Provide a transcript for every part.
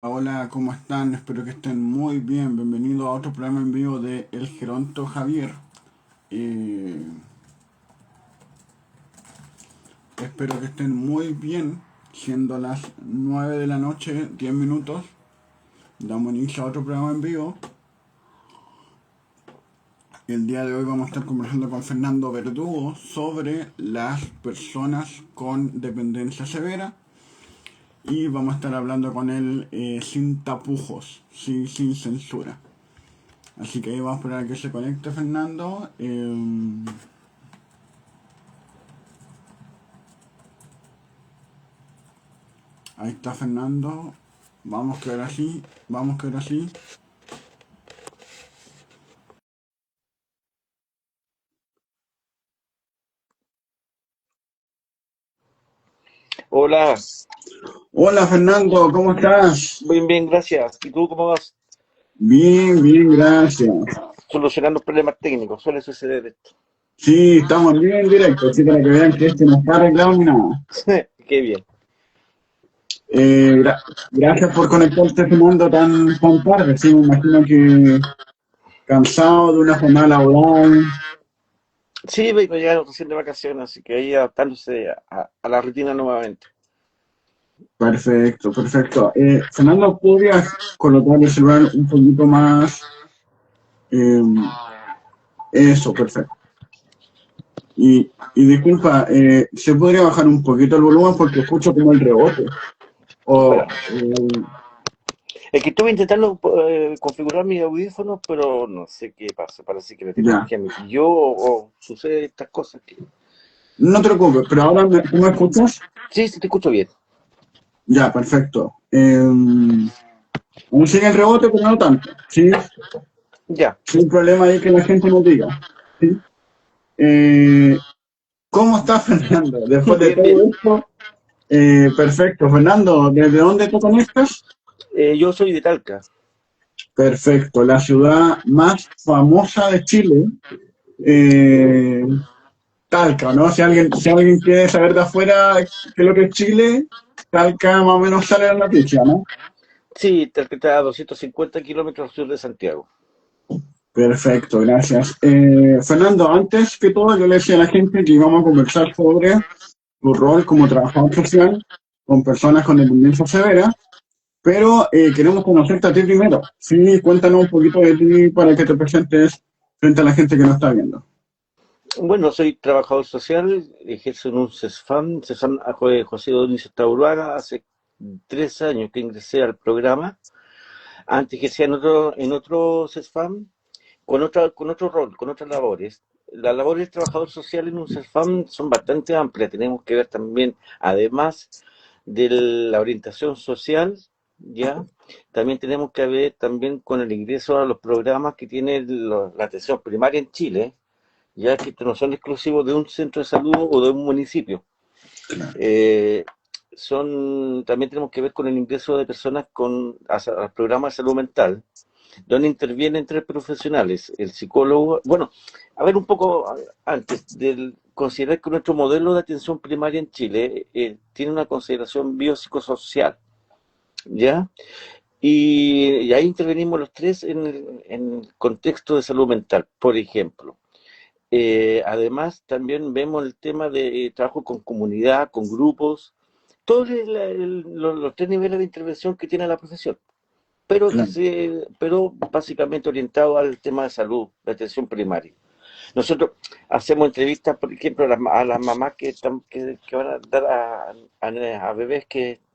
Hola, ¿cómo están? Espero que estén muy bien. Bienvenido a otro programa en vivo de El Geronto Javier. Eh, Espero que estén muy bien, siendo las 9 de la noche, 10 minutos. Damos inicio a otro programa en vivo. El día de hoy vamos a estar conversando con Fernando Verdugo sobre las personas con dependencia severa. Y vamos a estar hablando con él sin tapujos, sin censura. Así que ahí vamos a esperar a que se conecte Fernando. Ahí está Fernando. Vamos que ahora sí. Vamos que ahora sí. Hola, Hola Fernando, ¿cómo estás? bien, bien, gracias. ¿Y tú cómo vas? Bien, bien, gracias. Solucionando problemas técnicos, suele suceder esto. Sí, estamos bien en directo, así para que vean que este no está arreglado ni nada. Qué bien. Gracias por conectarte Fernando tan tarde. Sí, me imagino que cansado de una jornada laboral. Sí, vengo llegando recién de vacaciones, así que ahí adaptándose a la rutina nuevamente. Perfecto, perfecto. Fernando, ¿podrías colocar el celular un poquito más? eh, Eso, perfecto. Y disculpa, ¿se podría bajar un poquito el volumen porque escucho como el rebote? Espera. O, Es que estuve intentando configurar mis audífonos, pero no sé qué pasa. Parece que la ya, tecnología me pilló o sucede estas cosas. no te preocupes, pero ahora ¿tú me escuchas? Sí, sí, te escucho bien. Ya, perfecto. Aún sigue el rebote, pero no tanto. Sí, Ya. sin problema ahí que la gente nos diga. ¿Sí? Eh, ¿Cómo estás, Fernando? Después de Bien, bien. todo esto, perfecto. Fernando, ¿desde dónde te conectas? Yo soy de Talca. Perfecto, la ciudad más famosa de Chile. Eh, Talca, ¿no? Si alguien quiere saber de afuera qué es lo que es Chile, Talca más o menos sale en la noticia, ¿no? Sí, Talca está a 250 kilómetros al sur de Santiago. Perfecto, gracias. Fernando, antes que todo, yo le decía a la gente que íbamos a conversar sobre tu rol como trabajador social con personas con dependencia severa, pero queremos conocerte a ti primero. Sí, cuéntanos un poquito de ti para que te presentes frente a la gente que nos está viendo. Bueno, soy trabajador social, ejerzo en un CESFAM, CESFAM José Dionisio Taboada, hace 3 años que ingresé al programa, antes que sea en otro CESFAM, con otro rol, con otras labores. Las labores de trabajador social en un CESFAM son bastante amplias, tenemos que ver también, además de la orientación social, ya, también tenemos que ver también con el ingreso a los programas que tiene la atención primaria en Chile, ya que estos no son exclusivos de un centro de salud o de un municipio. Eh, también tenemos que ver con el ingreso de personas al programa de salud mental, donde intervienen tres profesionales, el psicólogo, bueno, a ver un poco antes, considerar que nuestro modelo de atención primaria en Chile tiene una consideración biopsicosocial, ¿ya? Y ahí intervenimos los tres en el contexto de salud mental, por ejemplo. Además, también vemos el tema de trabajo con comunidad, con grupos, todos los tres niveles de intervención que tiene la profesión, Claro. pero básicamente orientado al tema de salud, de atención primaria. Nosotros hacemos entrevistas, por ejemplo, a las mamás que van a dar a bebés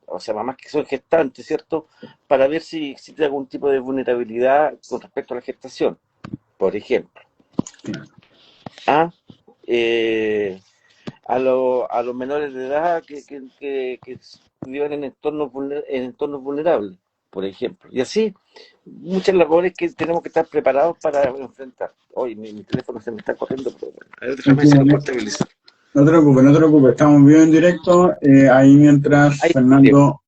o sea, mamás que son gestantes, ¿cierto? Para ver si existe algún tipo de vulnerabilidad con respecto a la gestación, por ejemplo. Claro. A, eh, a los menores de edad que viven en entornos vulnerables, por ejemplo. Y así, muchas labores que tenemos que estar preparados para enfrentar. Hoy mi teléfono se me está corriendo, pero bueno, a ver, déjame Tranquilo, hacerlo no, portabilizar. no te preocupes, no te preocupes. Estamos bien en directo. Ahí mientras Ahí, bien. Fernando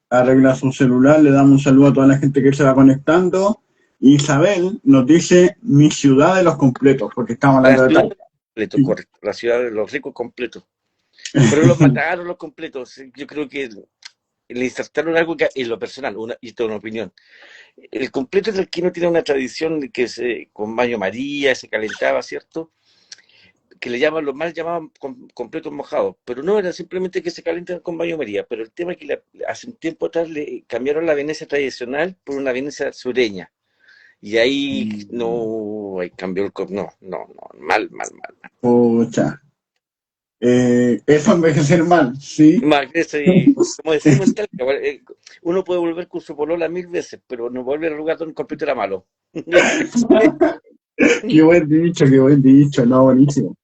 arregla su celular, le damos un saludo a toda la gente que se va conectando. Isabel nos dice mi ciudad de los completos, porque estamos La hablando de ciudad tal. de los completos, correcto. La ciudad de los ricos completos. Pero los mataron los completos. Yo creo que le insertaron algo que en lo personal, y esto es una opinión. El completo talquino tiene una tradición que con baño María se calentaba, ¿cierto? Que le llaman, los mal llamaban completos mojados, pero no, era simplemente que se calientan con baño María, pero el tema es que hace un tiempo atrás le cambiaron la Venecia tradicional por una Venecia sureña, y ahí no, ahí cambió no, mal, mal, mal, mal. Pucha. Eso envejecer mal, ¿sí? Más, como decimos en Talca, uno puede volver con su polola 1000 veces, pero no vuelve al lugar donde el completo era malo. Qué buen dicho, no, buenísimo.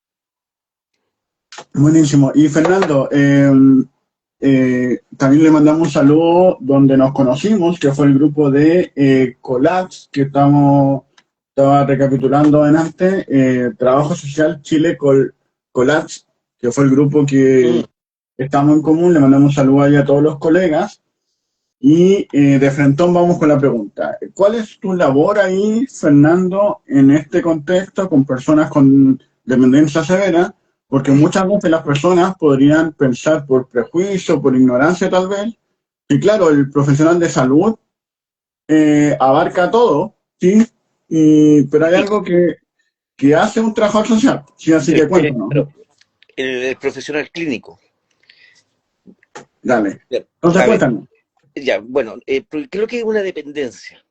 Buenísimo. Y Fernando, también le mandamos un saludo donde nos conocimos, que fue el grupo de Collabs, que estaba recapitulando antes, Trabajo Social Chile Collabs, que fue el grupo que estamos en común. Le mandamos un saludo ahí a todos los colegas. Y de frentón vamos con la pregunta. ¿Cuál es tu labor ahí, Fernando, en este contexto con personas con dependencia severa? Porque muchas veces las personas podrían pensar por prejuicio, por ignorancia tal vez, y claro, el profesional de salud abarca todo, ¿sí? Pero hay algo que hace un trabajador social, ¿sí? Así que cuéntanos. Claro, el profesional clínico. Dale. Ya, Entonces a ver, cuéntanos. ya, bueno, creo que es una dependencia.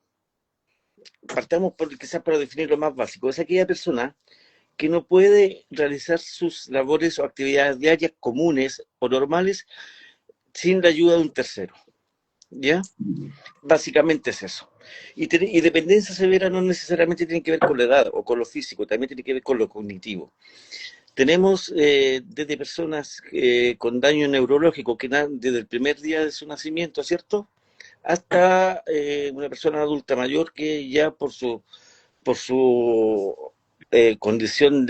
Partamos quizás para definir lo más básico. Es aquella persona que no puede realizar sus labores o actividades diarias comunes o normales sin la ayuda de un tercero. ¿Ya? Básicamente es eso. Y dependencia severa no necesariamente tiene que ver con la edad o con lo físico, también tiene que ver con lo cognitivo. Tenemos desde personas con daño neurológico que desde el primer día de su nacimiento, ¿cierto? Hasta una persona adulta mayor que ya por su condición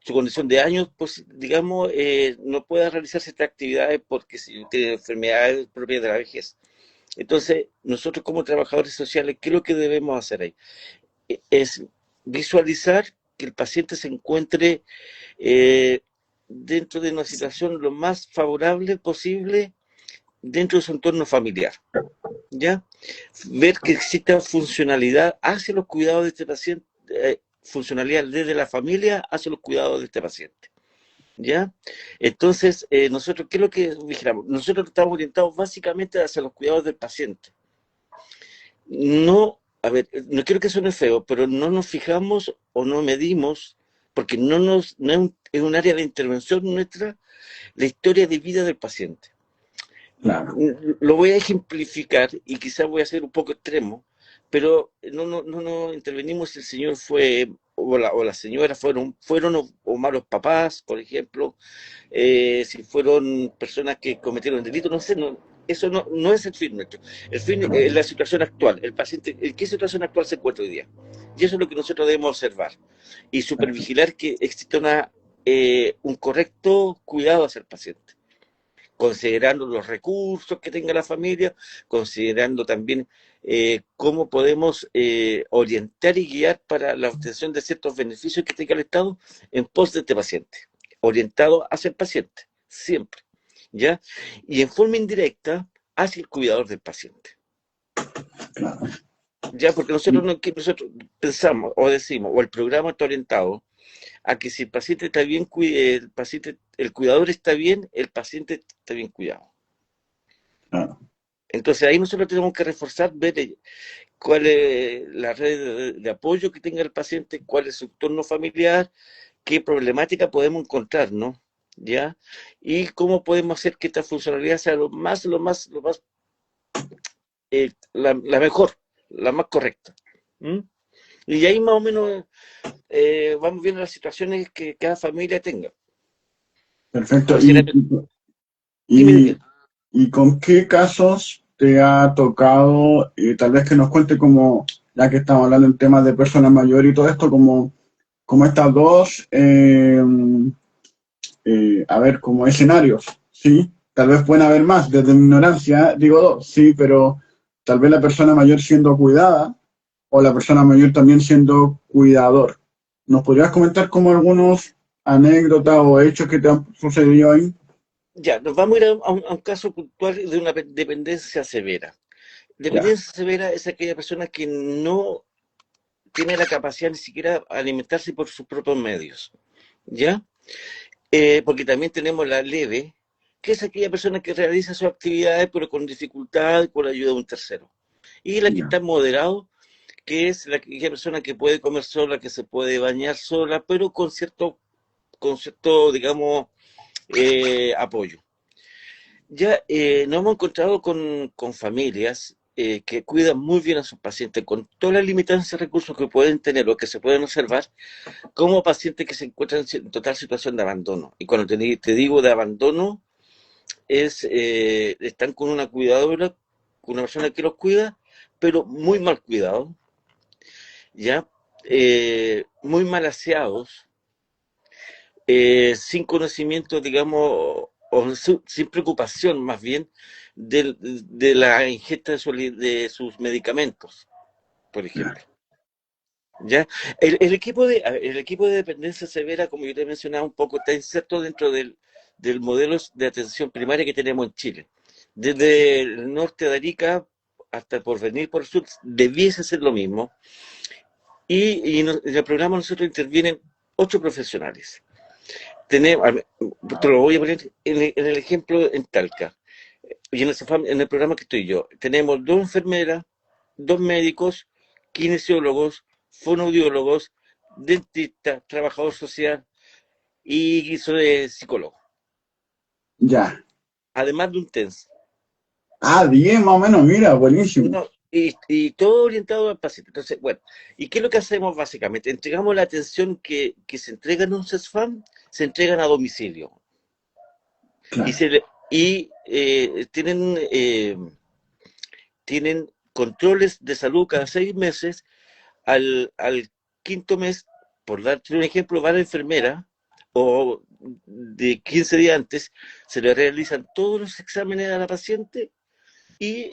su condición de años, pues digamos, no pueda realizar ciertas actividades porque si tiene enfermedades propias de la vejez. Entonces, nosotros como trabajadores sociales, ¿qué es lo que debemos hacer ahí? Es visualizar que el paciente se encuentre dentro de una situación lo más favorable posible dentro de su entorno familiar, ¿ya? Ver que exista funcionalidad hacia los cuidados de este paciente, funcionalidad desde la familia hacia los cuidados de este paciente, ¿ya? Entonces, nosotros, ¿qué es lo que vigilamos? Nosotros estamos orientados básicamente hacia los cuidados del paciente. No, a ver, no quiero que suene feo, pero no nos fijamos o no medimos, porque no es un área de intervención nuestra, la historia de vida del paciente. Claro. Lo voy a ejemplificar y quizás voy a ser un poco extremo, pero no intervenimos si el señor fue o la señora fueron o malos papás, por ejemplo, si fueron personas que cometieron delitos, no sé, eso no es el fin nuestro. El fin es la situación actual, el paciente, ¿en qué situación actual se encuentra hoy día? Y eso es lo que nosotros debemos observar y supervigilar que exista un correcto cuidado hacia el paciente, considerando los recursos que tenga la familia, considerando también cómo podemos orientar y guiar para la obtención de ciertos beneficios que tenga el Estado en pos de este paciente, orientado hacia el paciente, siempre, ¿ya? Y en forma indirecta hacia el cuidador del paciente. Claro. Ya, porque nosotros pensamos o decimos, o el programa está orientado a que si el paciente está bien, el cuidador está bien, el paciente está bien cuidado. Claro. Entonces ahí nosotros tenemos que reforzar, ver cuál es la red de apoyo que tenga el paciente, cuál es su entorno familiar, qué problemática podemos encontrar, ¿no? ¿Ya? Y cómo podemos hacer que esta funcionalidad sea la mejor, la más correcta. ¿Mm? Y ahí más o menos vamos viendo las situaciones que cada familia tenga. Perfecto. Dime. ¿Y con qué casos te ha tocado, tal vez que nos cuente como, ya que estamos hablando en temas de personas mayores y todo esto, como estas dos, a ver, como escenarios, ¿sí? Tal vez pueden haber más, desde mi ignorancia, digo dos, sí, pero tal vez la persona mayor siendo cuidada o la persona mayor también siendo cuidador. ¿Nos podrías comentar como algunos anécdotas o hechos que te han sucedido ahí? Ya, nos vamos a ir a un caso puntual de una dependencia severa. Ya, Dependencia severa es aquella persona que no tiene la capacidad ni siquiera de alimentarse por sus propios medios, ¿ya? Porque también tenemos la leve, que es aquella persona que realiza sus actividades pero con dificultad, con la ayuda de un tercero. Y la que ya, está moderado, que es aquella persona que puede comer sola, que se puede bañar sola, pero con cierto digamos, apoyo. Ya nos hemos encontrado con familias que cuidan muy bien a sus pacientes, con todas las limitantes de recursos que pueden tener o que se pueden observar, como pacientes que se encuentran en total situación de abandono. Y cuando te digo de abandono, están con una cuidadora, con una persona que los cuida, pero muy mal cuidados, ¿ya? Muy mal aseados, sin conocimiento, digamos, o sin preocupación más bien de la ingesta de sus medicamentos, por ya, ejemplo. ¿Ya? El equipo de dependencia severa, como yo te mencionaba un poco, está inserto dentro del modelo de atención primaria que tenemos en Chile. Desde el norte de Arica hasta el Porvenir por el sur, debiese ser lo mismo. En el programa nosotros intervienen 8 profesionales. Te lo voy a poner en el ejemplo en Talca. Y en el programa que estoy yo, tenemos 2 enfermeras, 2 médicos, kinesiólogos, fonoaudiólogos, dentistas, trabajador social y soy psicólogo, ya. además de un TENS. Ah, 10 más o menos, mira, buenísimo. No, y todo orientado al paciente. Entonces, bueno, ¿y qué es lo que hacemos básicamente? Entregamos la atención que se entrega en un CESFAM, se entregan a domicilio. Y, Claro, se le- y tienen controles de salud cada 6 meses. Al quinto mes, por darte un ejemplo, va la enfermera o de 15 días antes, se le realizan todos los exámenes a la paciente y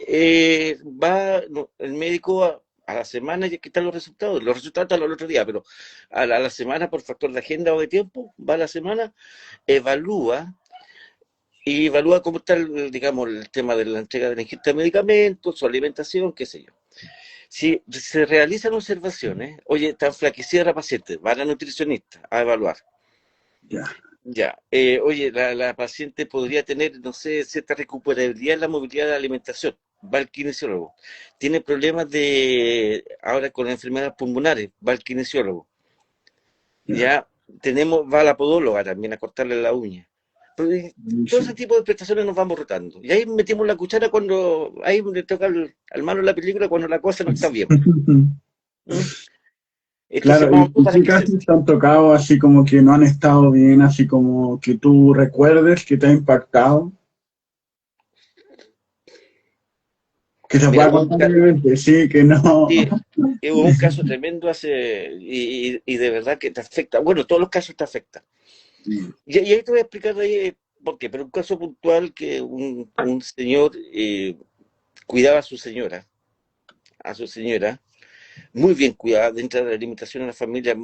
va el médico a la semana y aquí están los resultados. Los resultados están al otro día, pero a la semana, por factor de agenda o de tiempo, va a la semana, evalúa y evalúa cómo está, digamos, el tema de la entrega de la ingesta de medicamentos, su alimentación, qué sé yo. Si se realizan observaciones, oye, está enflaquecida la paciente, va a la nutricionista a evaluar. ya. Ya, oye, la paciente podría tener, no sé, cierta recuperabilidad en la movilidad de la alimentación. Va al kinesiólogo. Tiene problemas ahora con enfermedades pulmonares, va al kinesiólogo. Ya, Ya va a la podóloga también a cortarle la uña. Pero, todo ese buenísimo. tipo de prestaciones nos vamos rotando. Y ahí metimos la cuchara ahí le toca al malo la película cuando la cosa no está bien. ¿Mm? Entonces, Claro, más o menos y para qué que se... casos te han tocado así como que no han estado bien, así como que tú recuerdes que te ha impactado? Que se Mira, pueda contar brevemente, sí, que no. sí, hubo un caso tremendo y de verdad que te afecta. Bueno, todos los casos te afectan. Y ahí te voy a explicar de ahí por qué, pero un caso puntual que un señor cuidaba a su señora, muy bien cuidada, dentro de la limitación de una familia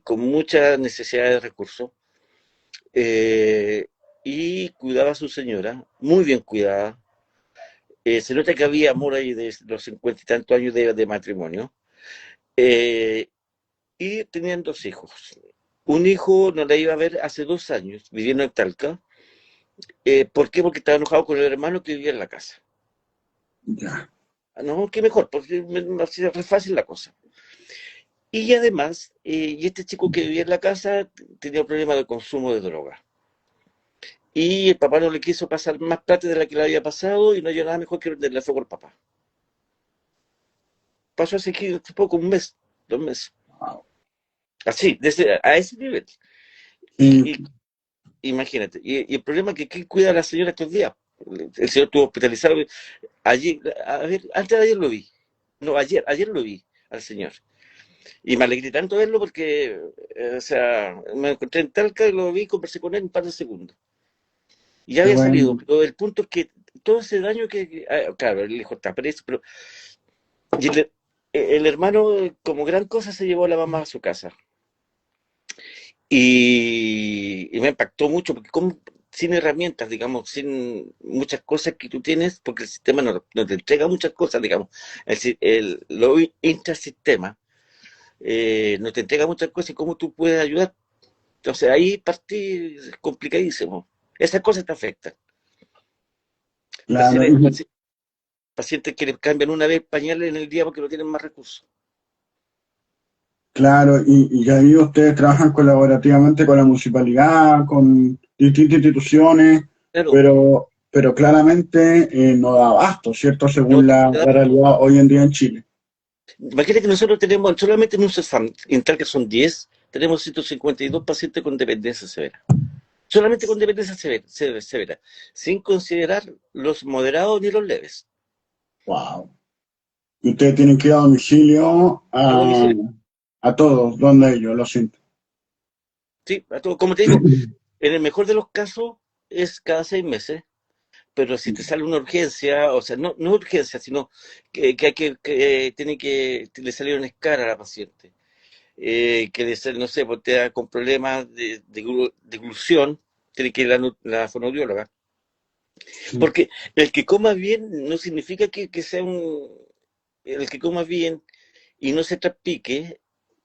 con muchas necesidades de recursos, eh, y cuidaba a su señora, muy bien cuidada. Se nota que había amor ahí de los 50 y tantos años de matrimonio. Eh, y tenían 2 hijos. Un hijo no la iba a ver hace 2 años, viviendo en Talca. ¿Por qué? Porque estaba enojado con el hermano que vivía en la casa. Ya, No, qué mejor, porque me hacía re fácil la cosa. Y además, este chico que vivía en la casa tenía un problema de consumo de droga. Y el papá no le quiso pasar más plata de la que le había pasado y no había nada mejor que venderle fuego al papá. Pasó así que poco, un mes, 2 meses. wow. Así, a ese nivel. Sí, Y imagínate. Y el problema es que ¿quién cuida a la señora estos días? El señor estuvo hospitalizado. Ayer, a ver, antes de ayer lo vi. No, ayer lo vi al señor. Y me alegré tanto verlo porque, o sea, me encontré en Talca y lo vi, conversé con él en un par de segundos. Y ya qué había salido, bueno. pero el punto es que todo ese daño claro, el hijo está preso, pero y el hermano, como gran cosa, se llevó a la mamá a su casa. Y me impactó mucho, porque sin herramientas, digamos, sin muchas cosas que tú tienes, porque el sistema no te entrega muchas cosas, digamos. Lo intrasistema no te entrega muchas cosas y cómo tú puedes ayudar. Entonces ahí partí es complicadísimo. Esas cosas te afectan. Claro, y, Pacientes que les cambian una vez pañales en el día porque no tienen más recursos. claro, y ahí ustedes trabajan colaborativamente con la municipalidad, con distintas instituciones, Claro, pero claramente no da abasto, ¿cierto? no, Según la realidad hoy en día en Chile. imagínate que nosotros tenemos solamente en un CEFAM, en tal que son 10, tenemos 152 pacientes con dependencia severa. Solamente con dependencia severa, sin considerar los moderados ni los leves. Wow. Y ustedes tienen que ir a domicilio A domicilio. a todos, donde ellos, lo siento. Sí, a todo. Como te digo, en el mejor de los casos es cada 6 meses, pero si te sale una urgencia, o sea, no urgencia, sino que tiene que le salieron escaras a la paciente, que le sale, no sé, pues te da con problemas de glusión, tiene que ir la fonoaudióloga. Sí, Porque el que coma bien no significa que sea un... El que coma bien y no se traspique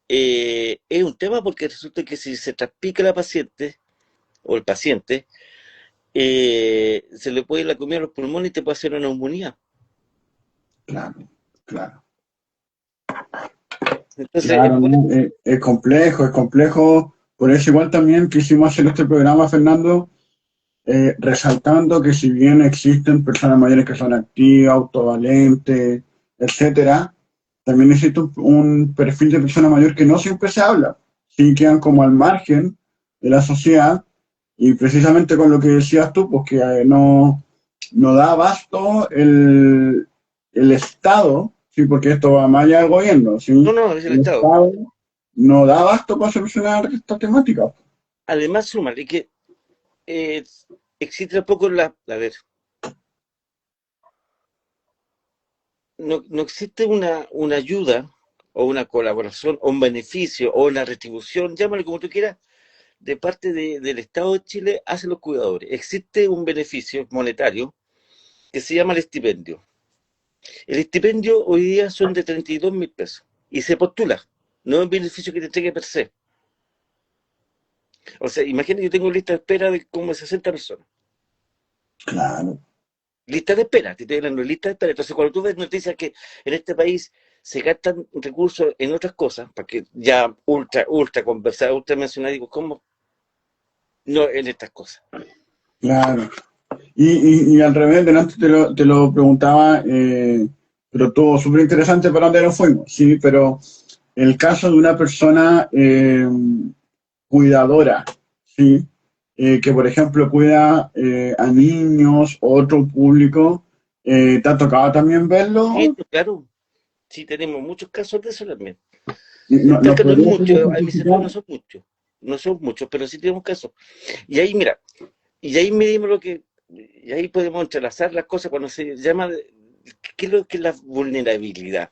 es un tema porque resulta que si se traspica la paciente o el paciente, se le puede ir la comida a los pulmones y te puede hacer una neumonía. claro, claro. Entonces, Claro, ¿no? Es complejo, es complejo. Por eso igual también quisimos hacer este programa, Fernando, resaltando que si bien existen personas mayores que son activas, autovalentes, etcétera, también existe un perfil de persona mayor que no siempre se habla, sí quedan como al margen de la sociedad y precisamente con lo que decías tú, pues que no da abasto el Estado, sí, porque esto va más allá del gobierno, sí, no, es el el Estado. Estado no da abasto para solucionar esta temática. Además, súmale que eh, existe un poco a ver, no existe una ayuda o una colaboración o un beneficio o una retribución, llámalo como tú quieras, de parte del Estado de Chile hacia los cuidadores. Existe un beneficio monetario que se llama el estipendio. El estipendio hoy día son de 32.000 pesos y se postula, no es un beneficio que te entregue per se. O sea, imagínate, yo tengo lista de espera de como 60 personas. Claro, Lista de espera, te estoy hablando de lista de espera. Entonces, cuando tú ves noticias que en este país se gastan recursos en otras cosas, porque ya ultra conversar, ultra mencionar, digo, ¿cómo? No en estas cosas. claro. Y al revés, delante te lo preguntaba, pero estuvo súper interesante para dónde nos fuimos, sí, pero el caso de una persona cuidadora, sí, que por ejemplo cuida a niños o otro público, ¿te ha tocado también Sí, verlo? pues, claro, sí tenemos muchos casos de eso también. ¿Nos Talca no es podrías mucho, a mi ejemplificar? no son muchos, no son muchos, pero sí tenemos casos. Y ahí, mira, y ahí medimos y ahí podemos entrelazar las cosas cuando se llama, ¿qué es lo que es la vulnerabilidad?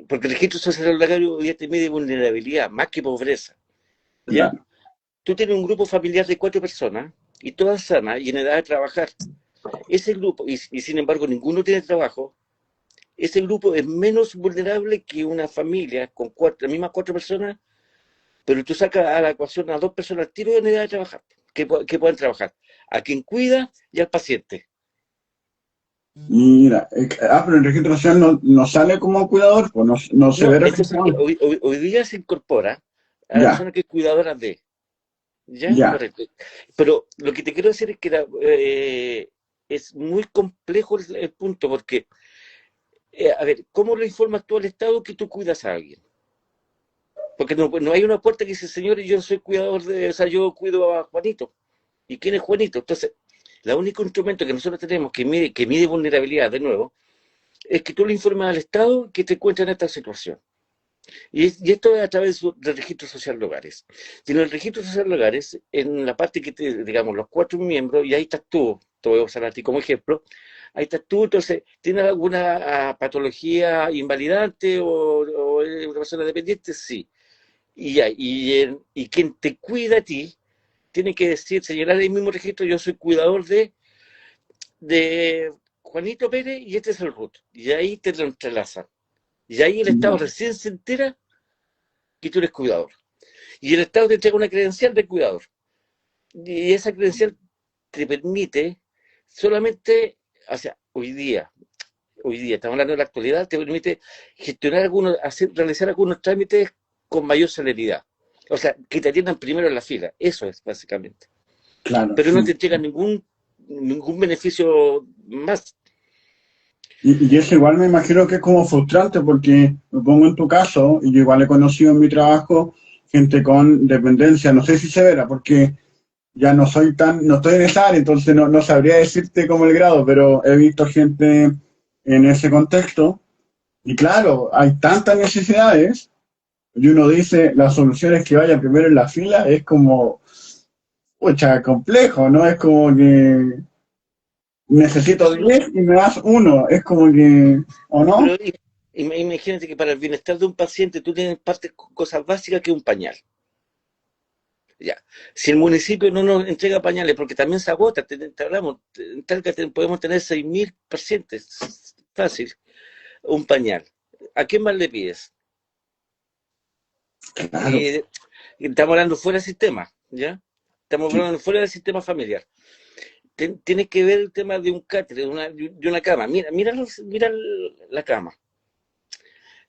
Porque el registro social solidario hoy día te mide vulnerabilidad, más que pobreza, ¿ya? Claro, Tú tienes un grupo familiar de 4 personas y todas sanas y en edad de trabajar. Ese grupo, y sin embargo ninguno tiene trabajo, ese grupo es menos vulnerable que una familia con las mismas 4 personas, pero tú sacas a la ecuación a 2 personas al tiro en edad de trabajar, que puedan trabajar. A quien cuida y al paciente. mira, pero el registro social no sale como cuidador, pues no se No, ve entonces registrado. hoy día se incorpora a la Ya, persona que es cuidadora de. ¿Ya? ya. Correcto. Pero lo que te quiero decir es que es muy complejo el punto, porque, a ver, ¿cómo le informas tú al Estado que tú cuidas a alguien? Porque no hay una puerta que dice, señores, yo soy cuidador o sea, yo cuido a Juanito. ¿Y quién es Juanito? Entonces, el único instrumento que nosotros tenemos que mide vulnerabilidad, de nuevo, es que tú le informes al Estado que te encuentras en esta situación. Y esto es a través del registro social de hogares. Si en el registro social de hogares, en la parte que te, digamos, los 4 miembros, y ahí estás tú, te voy a usar a ti como ejemplo, ahí estás tú, entonces, ¿tienes alguna patología invalidante o eres una persona dependiente? Sí. Y quien te cuida a ti tiene que decir, señalar en el mismo registro, yo soy cuidador de Juanito Pérez y este es el RUT. Y ahí te lo entrelazan. Y ahí el Estado recién se entera que tú eres cuidador. Y el Estado te entrega una credencial de cuidador. Y esa credencial te permite solamente, o sea, hoy día, estamos hablando de la actualidad, te permite gestionar realizar algunos trámites con mayor celeridad. O sea, que te atiendan primero en la fila. Eso es, básicamente. Claro, Pero no sí. te entrega ningún beneficio más. Y eso igual me imagino que es como frustrante porque me pongo en tu caso, y yo igual he conocido en mi trabajo gente con dependencia, no sé si severa, porque ya no estoy en esa área, entonces no sabría decirte como el grado, pero he visto gente en ese contexto, y claro, hay tantas necesidades, y uno dice, la solución es que vaya primero en la fila, es como, pucha, complejo, ¿no? Es como que necesito Entonces, 10 y me das uno, es como que, ¿o pero no? imagínate que para el bienestar de un paciente tú tienes cosas básicas que un pañal. Ya. Si el municipio no nos entrega pañales, porque también se agota, te hablamos, en Talca podemos tener 6.000 pacientes, fácil, un pañal. ¿A quién más le pides? Claro, Y estamos hablando fuera del sistema, ¿ya? Estamos sí, hablando fuera del sistema familiar. Tienes que ver el tema de un cáter, de una cama. Mira la cama.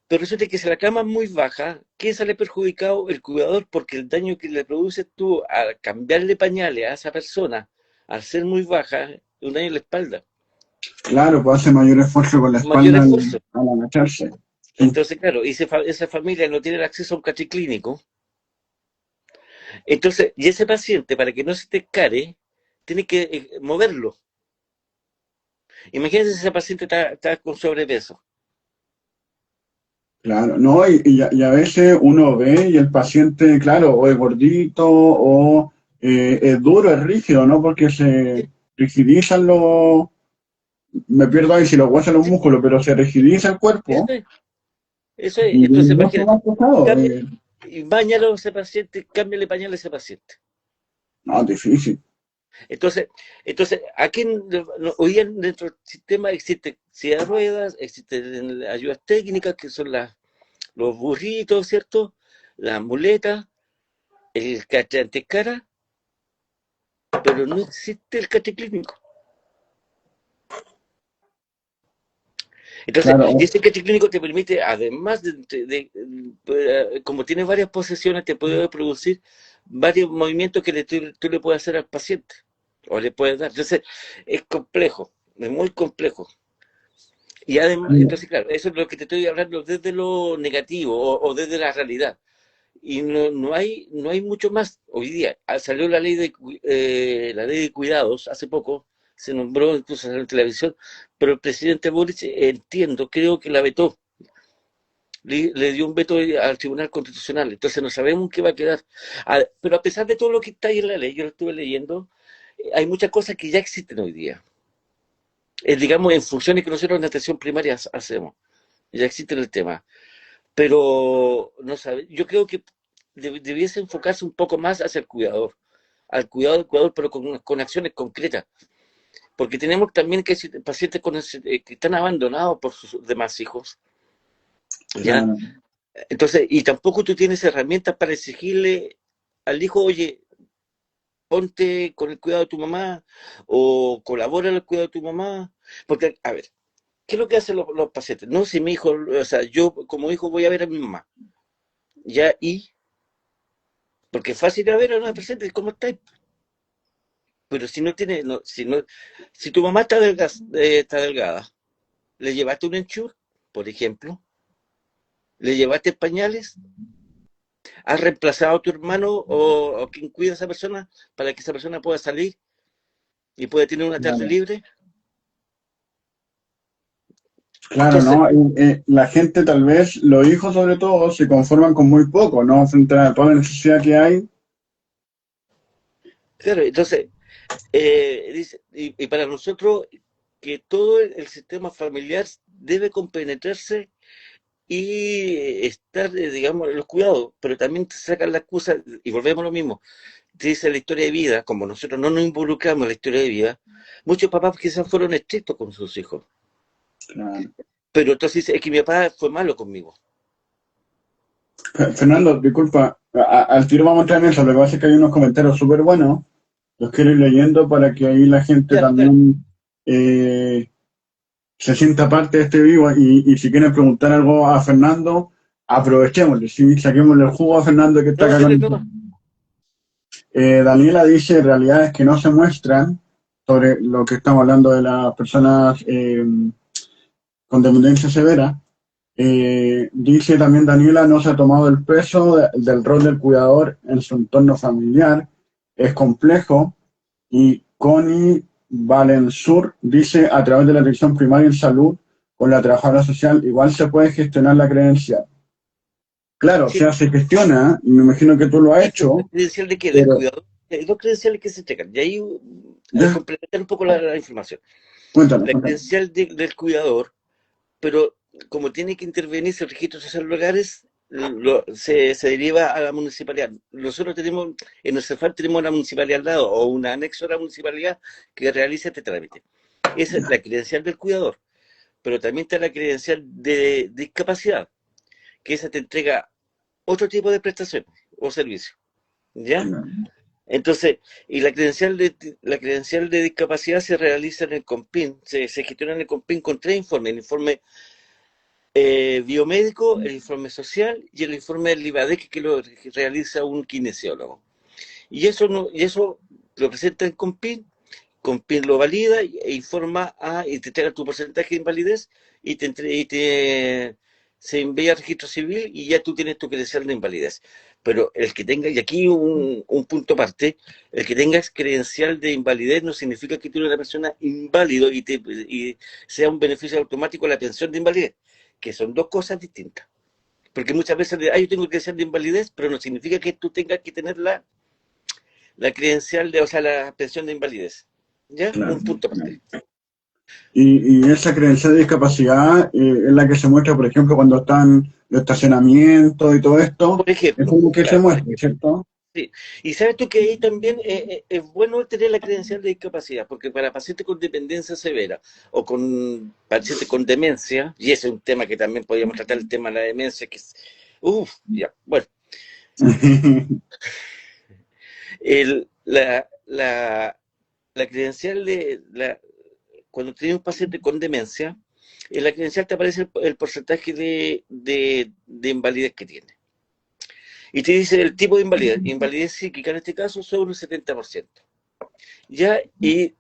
Pero resulta que si la cama es muy baja, ¿quién sale perjudicado? El cuidador, porque el daño que le produces tú al cambiarle pañales a esa persona, al ser muy baja, es un daño en la espalda. claro, pues hace mayor esfuerzo con la Mayor espalda esfuerzo. al agacharse. Sí, Entonces, claro, y esa familia no tiene el acceso a un cachiclínico. Entonces, y ese paciente, para que no se te escare, tiene que moverlo. Imagínense si ese paciente está con sobrepeso. claro, no, y a veces uno ve y el paciente, claro, o es gordito o es duro, es rígido, ¿no? Porque se rigidizan me pierdo ahí si los huesos los Sí, músculos, pero se rigidiza el eso cuerpo es, eso es. y es Entonces, mucho más imagínate, pesado. cambia, y báñalo a ese paciente, cámbiale pañal a ese paciente. No, es difícil, Entonces, aquí hoy en dentro del sistema existe silla de ruedas, existen ayudas técnicas que son los burritos, ¿cierto? Las muletas, el catre antecara, pero no existe el catre clínico. Entonces, y claro, ese catre clínico te permite, además como tiene varias posesiones, te puede producir varios movimientos que tú le puedes hacer al paciente o le puedes dar. Entonces, es complejo, es muy complejo. Y además, entonces, claro, eso es lo que te estoy hablando desde lo negativo o desde la realidad. Y no hay mucho más. Hoy día salió la ley de cuidados hace poco, se nombró incluso en la televisión, pero el presidente Boric, entiendo, creo que la vetó, le dio un veto al Tribunal Constitucional, entonces no sabemos qué va a quedar. Pero a pesar de todo lo que está ahí en la ley, yo lo estuve leyendo, hay muchas cosas que ya existen hoy día. Digamos, en funciones que nosotros en atención primaria hacemos. Ya existe el tema. Pero no sabe, yo creo que debiese enfocarse un poco más hacia el cuidador, al cuidado del cuidador, pero con acciones concretas. Porque tenemos también que pacientes que están abandonados por sus demás hijos, ¿ya? claro, Entonces, y tampoco tú tienes herramientas para exigirle al hijo, oye, ponte con el cuidado de tu mamá o colabora en el cuidado de tu mamá. Porque, a ver, ¿qué es lo que hacen los pacientes? No, si mi hijo, o sea, yo como hijo voy a ver a mi mamá, ya, porque es fácil de ver a una paciente, ¿cómo está? Pero si no tiene, no, si tu mamá está delgada, le llevaste un enchur, por ejemplo, le llevaste pañales, has reemplazado a tu hermano o quien cuida a esa persona para que esa persona pueda salir y pueda tener una tarde claro. libre. Claro, Entonces, ¿no? La gente tal vez, los hijos sobre todo, se conforman con muy poco, ¿no? Frente a toda la necesidad que hay. claro, entonces, y para nosotros que todo el sistema familiar debe compenetrarse y estar, digamos, en los cuidados, pero también te sacan la excusa, y volvemos a lo mismo, te dice la historia de vida, como nosotros no nos involucramos en la historia de vida, muchos papás quizás fueron estrictos con sus hijos. Claro. Pero entonces dice, es que mi papá fue malo conmigo. Fernando, disculpa, al tiro vamos a entrar en eso. Lo que pasa es que hay unos comentarios súper buenos. Los quiero ir leyendo para que ahí la gente Dale, dale. también se sienta parte de este vivo y si quieren preguntar algo a Fernando, aprovechémosle, ¿sí? Saquémosle el jugo a Fernando que está No, acá con dale, nosotros. no. Daniela dice realidades que no se muestran sobre lo que estamos hablando de las personas con dependencia severa. Dice también Daniela, no se ha tomado el peso del rol del cuidador en su entorno familiar, es complejo. Y Connie Valensur dice, a través de la atención primaria en salud, con la trabajadora social, igual se puede gestionar la credencial. Claro, o Sí, sea, se gestiona, y me imagino que tú lo has ¿la hecho, credencial de qué? Del pero cuidador. Hay dos credenciales que se entregan. Y ahí, ya, complementar un poco la información. cuéntanos, La cuéntanos. credencial del cuidador, pero como tiene que intervenir el registro social de hogares, se deriva a la municipalidad. Nosotros tenemos, en el CEFAL tenemos una municipalidad al lado, o un anexo a la municipalidad que realiza este trámite. Esa es Ya, la credencial del cuidador, pero también está la credencial de discapacidad, que esa te entrega otro tipo de prestaciones o servicios, ¿ya? claro. Entonces, y la credencial de discapacidad se realiza en el COMPIN, se gestiona en el COMPIN con tres informes: el informe biomédico, el informe social y el informe del IVADEC que lo realiza un kinesiólogo. Y eso lo presenta en COMPIN, COMPIN lo valida e informa y te entrega tu porcentaje de invalidez se envía al registro civil y ya tú tienes tu credencial de invalidez. Pero el que tenga, y aquí un punto aparte, el que tengas credencial de invalidez no significa que tú eres una persona inválido y sea un beneficio automático la pensión de invalidez, que son dos cosas distintas. Porque muchas veces, yo tengo credencial de invalidez, pero no significa que tú tengas que tener la credencial o sea, la pensión de invalidez. ¿Ya? Claro, Un punto claro. aparte. Y esa credencial de discapacidad es la que se muestra, por ejemplo, cuando están los estacionamientos y todo esto, Por es ejemplo, como que se claro, por muestra, ejemplo. ¿cierto? Sí. Y sabes tú que ahí también es bueno tener la credencial de discapacidad, porque para pacientes con dependencia severa o con pacientes con demencia, y ese es un tema que también podríamos tratar, el tema de la demencia, que es, ya, bueno, el, la credencial cuando tienes un paciente con demencia, en la credencial te aparece el porcentaje de invalidez que tiene. Y te dice el tipo de invalidez. Invalidez psíquica en este caso sobre un 70%. Ya, y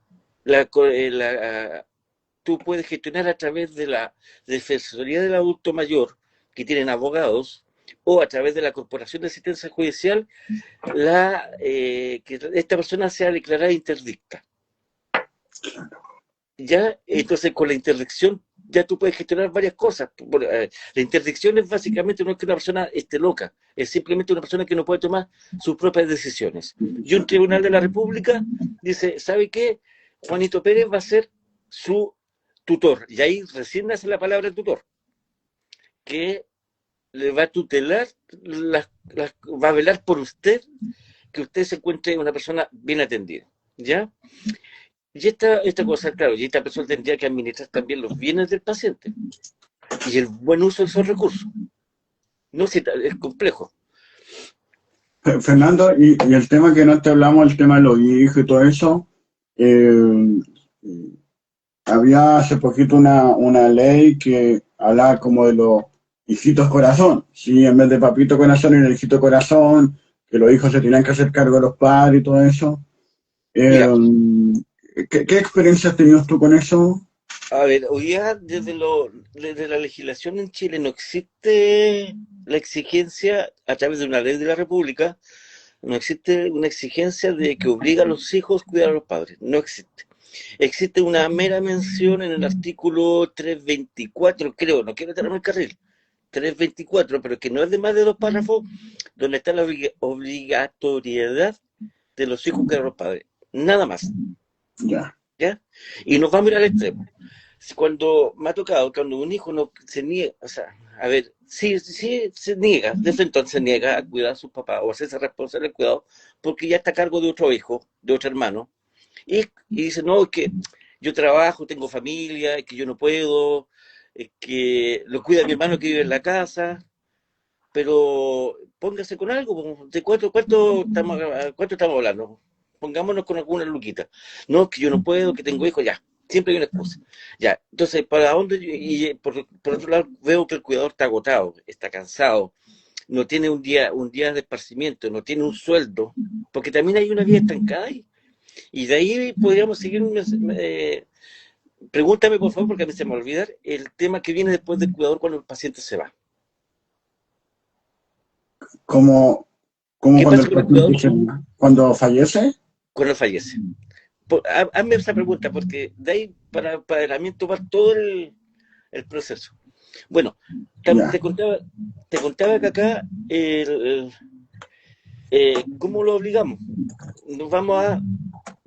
tú puedes gestionar a través de la Defensoría del Adulto Mayor, que tienen abogados, o a través de la Corporación de Asistencia Judicial, que esta persona sea declarada interdicta. Ya, entonces con la interdicción ya tú puedes gestionar varias cosas. La interdicción es básicamente no es que una persona esté loca, es simplemente una persona que no puede tomar sus propias decisiones. Y un tribunal de la República dice, ¿sabe qué? Juanito Pérez va a ser su tutor. Y ahí recién nace la palabra tutor, que le va a tutelar, va a velar por usted, que usted se encuentre una persona bien atendida. ¿Ya? Y esta cosa, claro, y esta persona tendría que administrar también los bienes del paciente y el buen uso de esos recursos. No si es complejo. Fernando, y el tema que no te hablamos, el tema de los hijos y todo eso, eh, había hace poquito una ley que hablaba como de los hijitos corazón, ¿sí? En vez de papito corazón era el hijito corazón, que los hijos se tenían que hacer cargo de los padres y todo eso. Eh, Mira, ¿qué experiencia has tenido tú con eso? a ver, hoy día desde la legislación en Chile no existe la exigencia a través de una ley de la República, no existe una exigencia de que obliga a los hijos a cuidar a los padres, no existe. Existe una mera mención en el artículo 324, creo, no quiero tenerme el carril, 324, pero que no es de más de dos párrafos, donde está la obligatoriedad de los hijos cuidar a los padres. Nada más, Ya, ¿ya? Y nos vamos a ir al extremo. cuando me ha tocado, cuando un hijo no se niega, o sea, a ver, sí, sí se niega, desde entonces se niega a cuidar a sus papás o a hacerse responsable del cuidado, porque ya está a cargo de otro hijo, de otro hermano, y dice, no, es que yo trabajo, tengo familia, es que yo no puedo, es que lo cuida mi hermano que vive en la casa, pero póngase con algo, ¿de cuánto estamos hablando? Pongámonos con alguna luquita. No, que yo no puedo, que tengo hijos, ya. Siempre hay una excusa. Ya, entonces, ¿para dónde? Y por otro lado, veo que el cuidador está agotado, está cansado, no tiene un día de esparcimiento, no tiene un sueldo, porque también hay una vida estancada ahí. Y de ahí podríamos seguir. Pregúntame, por favor, porque a mí se me va a olvidar el tema que viene después del cuidador cuando el paciente se va. Como, como ¿Qué cuando pasa el con el paciente cuidador cuando fallece. cuando fallece? Hazme esa pregunta, porque de ahí para mí tomar todo el proceso. Bueno, Ya. te contaba que acá ¿cómo lo obligamos? Nos vamos a,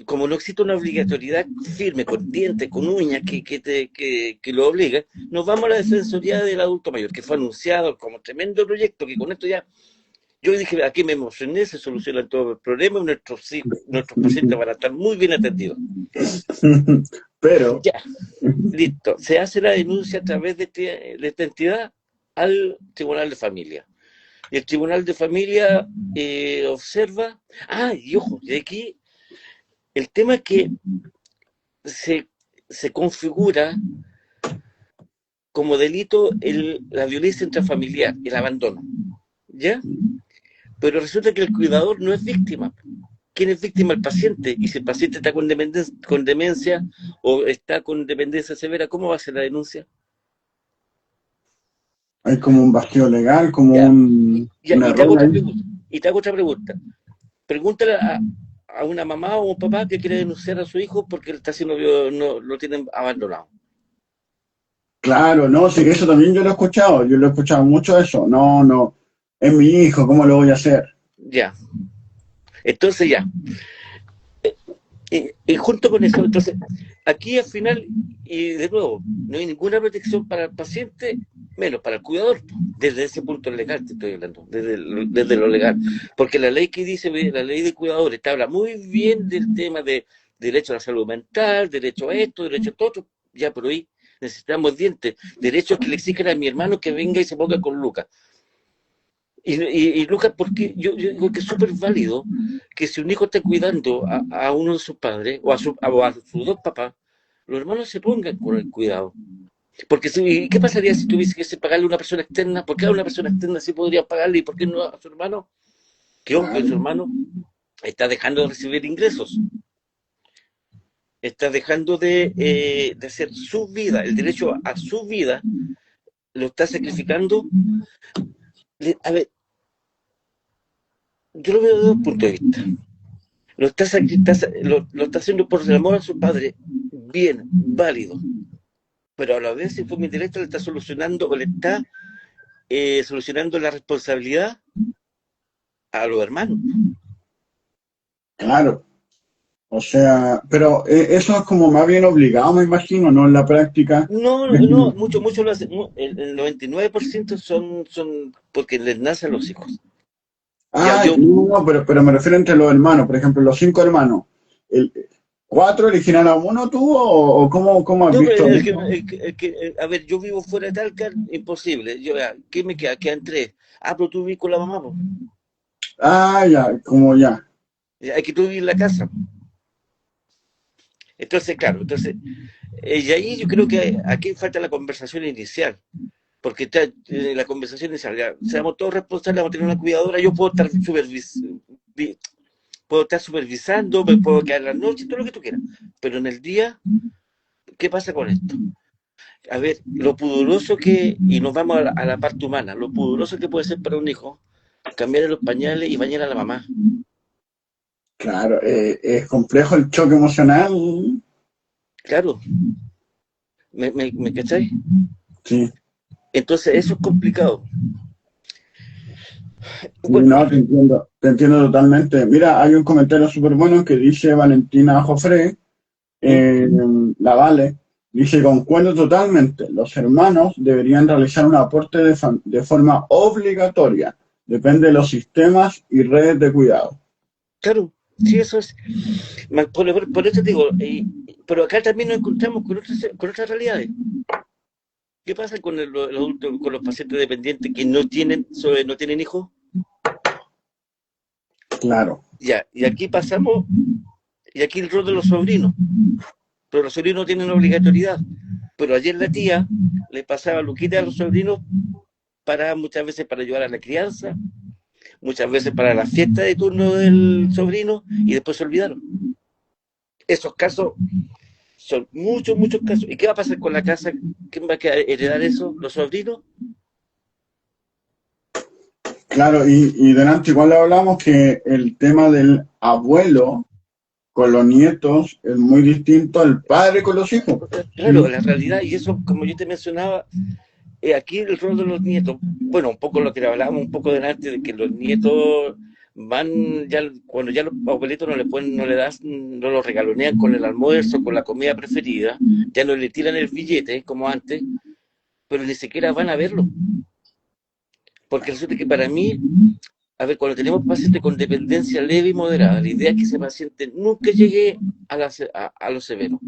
como no existe una obligatoriedad firme, con dientes, con uñas, que lo obliga, nos vamos a la Defensoría del Adulto Mayor, que fue anunciado como tremendo proyecto, que con esto ya, yo dije, aquí me emocioné, se solucionan todos los problemas, nuestros pacientes van a estar muy bien atendidos. Pero, Ya, listo. Se hace la denuncia a través de esta entidad al Tribunal de Familia. Y el Tribunal de Familia observa. Ah, y ojo, y aquí el tema es que se, se configura como delito la violencia intrafamiliar, el abandono. ¿Ya? Pero resulta que el cuidador no es víctima. ¿Quién es víctima? El paciente. Y si el paciente está con demencia o está con dependencia severa, ¿cómo va a ser la denuncia? hay como un vacío legal, como Ya. un Y te hago error otra ahí. pregunta. Y te hago otra pregunta. Pregúntale a una mamá o un papá que quiere denunciar a su hijo porque él está siendo no lo tienen abandonado. Claro, no, sí, eso también yo lo he escuchado mucho eso. No, no, es mi hijo, ¿cómo lo voy a hacer? Ya. Entonces ya. Y junto con eso, entonces, aquí al final, y de nuevo, no hay ninguna protección para el paciente, menos para el cuidador, desde ese punto legal te estoy hablando, desde lo legal. Porque la ley que dice, la ley de cuidadores, te habla muy bien del tema de derecho a la salud mental, derecho a esto, derecho a todo otro, ya por ahí necesitamos dientes, derechos que le exigen a mi hermano que venga y se ponga con Lucas. Y Lucas, porque yo digo que es súper válido que si un hijo está cuidando a uno de sus padres o a sus dos papás, los hermanos se pongan con el cuidado. Porque ¿qué pasaría si tuviese que pagarle a una persona externa? ¿Por qué a una persona externa sí podría pagarle y por qué no a su hermano? Que ojo, que su Claro, hermano está dejando de recibir ingresos, está dejando de hacer su vida, el derecho a su vida, lo está sacrificando. A ver, yo lo veo desde dos puntos de vista. Lo está haciendo por el amor a su padre, bien, válido, pero a la vez en forma indirecta le está solucionando o le está solucionando la responsabilidad a los hermanos. claro. O sea, pero eso es como más bien obligado, me imagino, no en la práctica. No, Es no, como, mucho lo hacen. El 99% son porque les nacen los hijos. Ya ah, yo, no, no, pero me refiero entre los hermanos, por ejemplo, los cinco hermanos. El, ¿Cuatro eligieron a uno tú o cómo has no, pero visto eso? a ver, yo vivo fuera de Talca, imposible. ¿Qué me queda? Quedan tres. Ah, pero tú vivís con la mamá, pues. Ah, ya, como ya. Hay que tú vivir en la casa. Entonces, claro, y ahí yo creo que aquí falta la conversación inicial, porque la conversación inicial, ya, seamos todos responsables, vamos a tener una cuidadora, yo puedo estar supervisando, me puedo quedar en la noche, todo lo que tú quieras, pero en el día, ¿qué pasa con esto? A ver, lo pudoroso y nos vamos a la parte humana, lo pudoroso que puede ser para un hijo, cambiar los pañales y bañar a la mamá. Claro, es complejo el choque emocional. Claro, ¿me cacháis? Sí, Entonces, eso es complicado. sí, Bueno, no, te entiendo totalmente. Mira, hay un comentario súper bueno que dice Valentina Jofré, ¿Mm? la Vale, Dice, concuerdo totalmente, los hermanos deberían realizar un aporte de forma obligatoria, depende de los sistemas y redes de cuidado. Claro, sí, eso es. Por eso te digo, pero acá también nos encontramos con otras realidades. ¿Qué pasa con los adultos, con los pacientes dependientes que no tienen hijos? Claro. Ya, y aquí pasamos, y aquí el rol de los sobrinos. Pero los sobrinos no tienen obligatoriedad. Pero ayer la tía le pasaba luquita a los sobrinos muchas veces para ayudar a la crianza, muchas veces para la fiesta de turno del sobrino, y después se olvidaron. Esos casos son muchos, muchos casos. ¿Y qué va a pasar con la casa? ¿Quién va a heredar eso? ¿Los sobrinos? Claro, y delante igual hablamos que el tema del abuelo con los nietos es muy distinto al padre con los hijos. Claro, la realidad, y eso, como yo te mencionaba, aquí el rol de los nietos, bueno, un poco lo que hablábamos un poco delante, de que los nietos van, ya cuando ya los abuelitos no le das, no los regalonean con el almuerzo, con la comida preferida, ya no le tiran el billete como antes, pero ni siquiera van a verlo. Porque resulta que para mí, a ver, cuando tenemos pacientes con dependencia leve y moderada, la idea es que ese paciente nunca llegue a lo severo.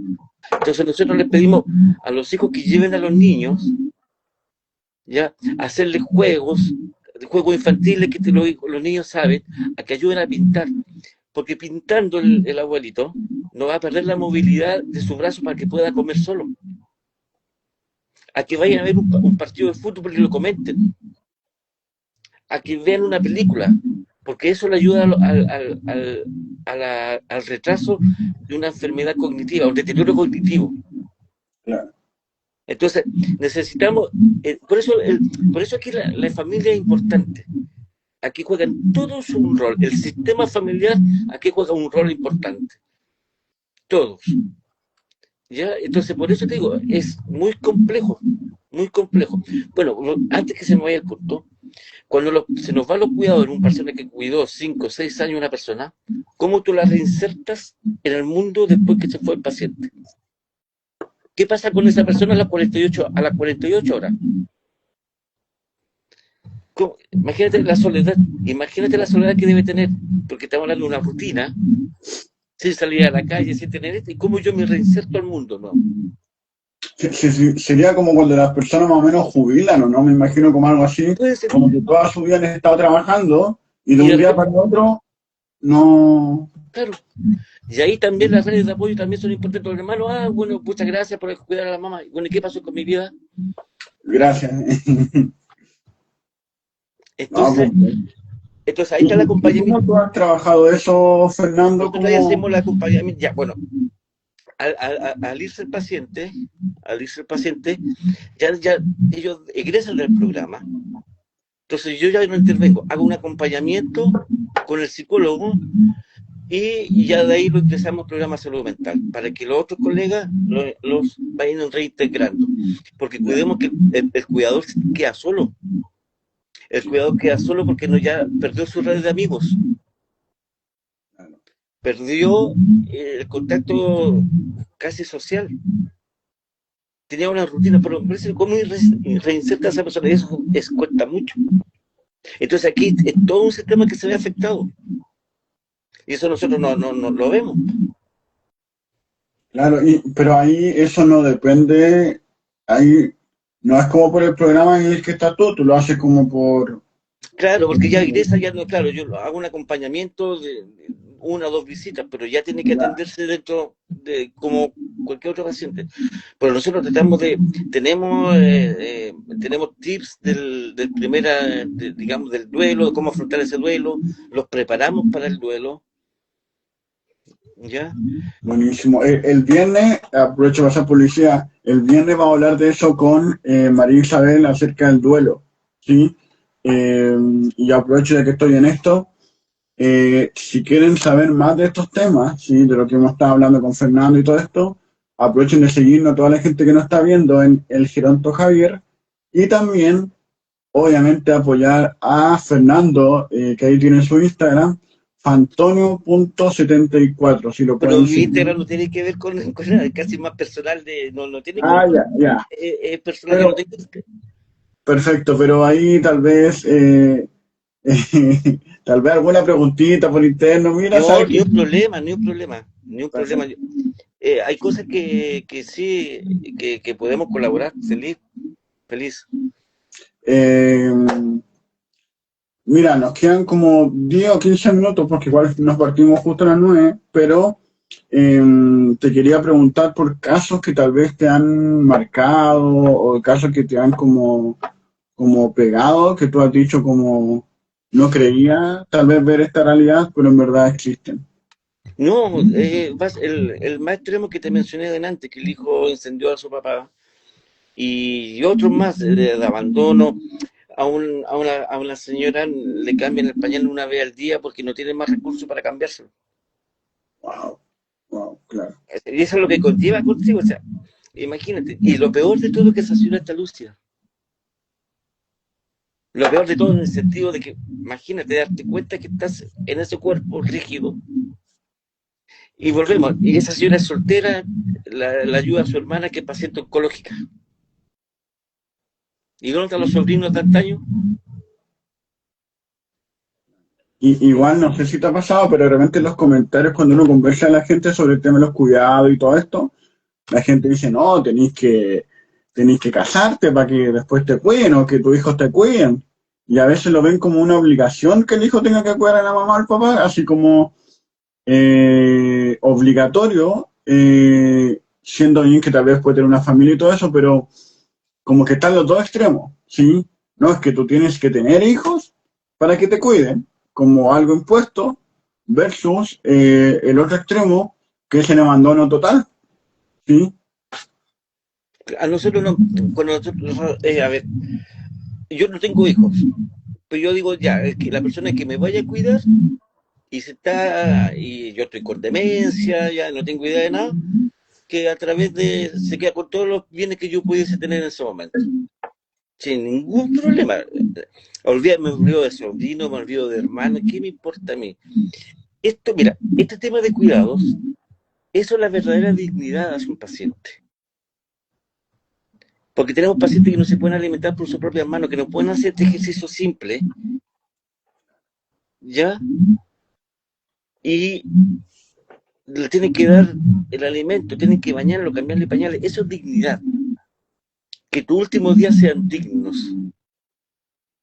Entonces nosotros les pedimos a los hijos que lleven a los niños, ya, hacerles juegos infantiles que los niños saben, a que ayuden a pintar. Porque pintando el abuelito no va a perder la movilidad de su brazo para que pueda comer solo. A que vayan a ver un partido de fútbol y lo comenten. A que vean una película, porque eso le ayuda al retraso de una enfermedad cognitiva, un deterioro cognitivo. Claro. Entonces, necesitamos, por eso aquí la familia es importante. Aquí juegan todos un rol. El sistema familiar aquí juega un rol importante. Todos. ¿Ya? Entonces, por eso te digo, es muy complejo, muy complejo. Bueno, antes que se me vaya el punto, cuando se nos van los cuidados en una persona que cuidó 5 o 6 años una persona, ¿cómo tú la reinsertas en el mundo después que se fue el paciente? ¿Qué pasa con esa persona a las 48 horas? Imagínate la soledad que debe tener, porque estamos hablando de una rutina, sin salir a la calle, sin tener esto, y cómo yo me reinserto al mundo, ¿no? Sería como cuando las personas más o menos jubilan, ¿o no? Me imagino como algo así, como que toda su vida han estado trabajando y de un día para otro no... Claro. Y ahí también las redes de apoyo también son importantes. Los hermanos, bueno, muchas gracias por cuidar a la mamá. Bueno, ¿y qué pasó con mi vida? Gracias. Entonces, ahí está el acompañamiento. ¿Cómo tú has trabajado eso, Fernando? Nosotros ahí hacemos el acompañamiento. Ya, bueno, al irse el paciente, ya ellos egresan del programa. Entonces yo ya no intervengo, hago un acompañamiento con el psicólogo y ya de ahí lo ingresamos al programa de salud mental, para que los otros colegas los vayan reintegrando. Porque cuidemos que el cuidador queda solo. El cuidador queda solo porque ya perdió su red de amigos. Perdió el contacto casi social. Tenía una rutina, pero ¿cómo reinserta a esa persona? Eso cuesta mucho. Entonces aquí es todo un sistema que se ve afectado. Y eso nosotros no lo vemos. Claro, pero ahí eso no depende, ahí no es como por el programa en el que estás tú lo haces como por... Claro, porque ya ingresa, ya no, claro, yo hago un acompañamiento de 1 o 2 visitas, pero ya tiene que atenderse dentro de como cualquier otro paciente. Pero nosotros tenemos tips del digamos, del duelo, de cómo afrontar ese duelo, los preparamos para el duelo. ¿Ya? Buenísimo. El viernes, aprovecho para hacer publicidad, el viernes vamos a hablar de eso con María Isabel acerca del duelo, ¿sí? Y aprovecho de que estoy en esto. Si quieren saber más de estos temas, ¿sí? De lo que hemos estado hablando con Fernando y todo esto, aprovechen de seguirnos a toda la gente que nos está viendo en El Geronto Javier y también, obviamente, apoyar a Fernando, que ahí tiene su Instagram, Antonio.74, si lo Pero pueden mi seguir. Instagram no tiene que ver con nada, es casi más personal, no tiene que ver Ah, con... ya, ya. Es personal, yo no Pero, tengo... perfecto, pero ahí tal vez, tal vez alguna preguntita por interno, mira, No, ¿sabes qué? ni un problema, ni un problema, ni un problema. Perfecto. Hay cosas que sí, que podemos colaborar, feliz, feliz. Eh, Mira, nos quedan como 10 o 15 minutos porque igual nos partimos justo a las 9, pero te quería preguntar por casos que tal vez te han marcado o casos que te han como pegado, que tú has dicho como no creía tal vez ver esta realidad, pero en verdad existen. No, el más extremo que te mencioné delante, que el hijo incendió a su papá, y otros más de abandono. A una señora le cambian el pañal una vez al día porque no tiene más recursos para cambiárselo. Wow, wow, claro. Y eso es lo que conlleva consigo, o sea, imagínate. Y lo peor de todo es que esa señora está lúcida. Lo peor de todo en el sentido de que, imagínate, darte cuenta que estás en ese cuerpo rígido. Y volvemos, y esa señora es soltera, la ayuda a su hermana que es paciente oncológica. ¿Y dónde están los sobrinos de antaño? Igual no sé si te ha pasado, pero de repente en los comentarios cuando uno conversa a la gente sobre el tema de los cuidados y todo esto, la gente dice, no, tenéis que casarte para que después te cuiden o que tus hijos te cuiden. Y a veces lo ven como una obligación que el hijo tenga que cuidar a la mamá o al papá, así como obligatorio, siendo bien que tal vez puede tener una familia y todo eso, pero como que están los dos extremos, ¿sí? No es que tú tienes que tener hijos para que te cuiden, como algo impuesto, versus el otro extremo, que es el abandono total, ¿sí? A nosotros no, cuando nosotros, a ver, yo no tengo hijos, pero yo digo ya, es que la persona que me vaya a cuidar y se está, y yo estoy con demencia, ya no tengo idea de nada, que a través de, se queda con todos los bienes que yo pudiese tener en ese momento, sin ningún problema. Me olvido de sobrino, me olvido de hermano, ¿qué me importa a mí? Esto, mira, este tema de cuidados, eso es la verdadera dignidad hacia un paciente. Porque tenemos pacientes que no se pueden alimentar por sus propias manos, que no pueden hacer este ejercicio simple, ¿ya? Y le tienen que dar el alimento, tienen que bañarlo, cambiarle pañales. Eso es dignidad. Que tus últimos días sean dignos.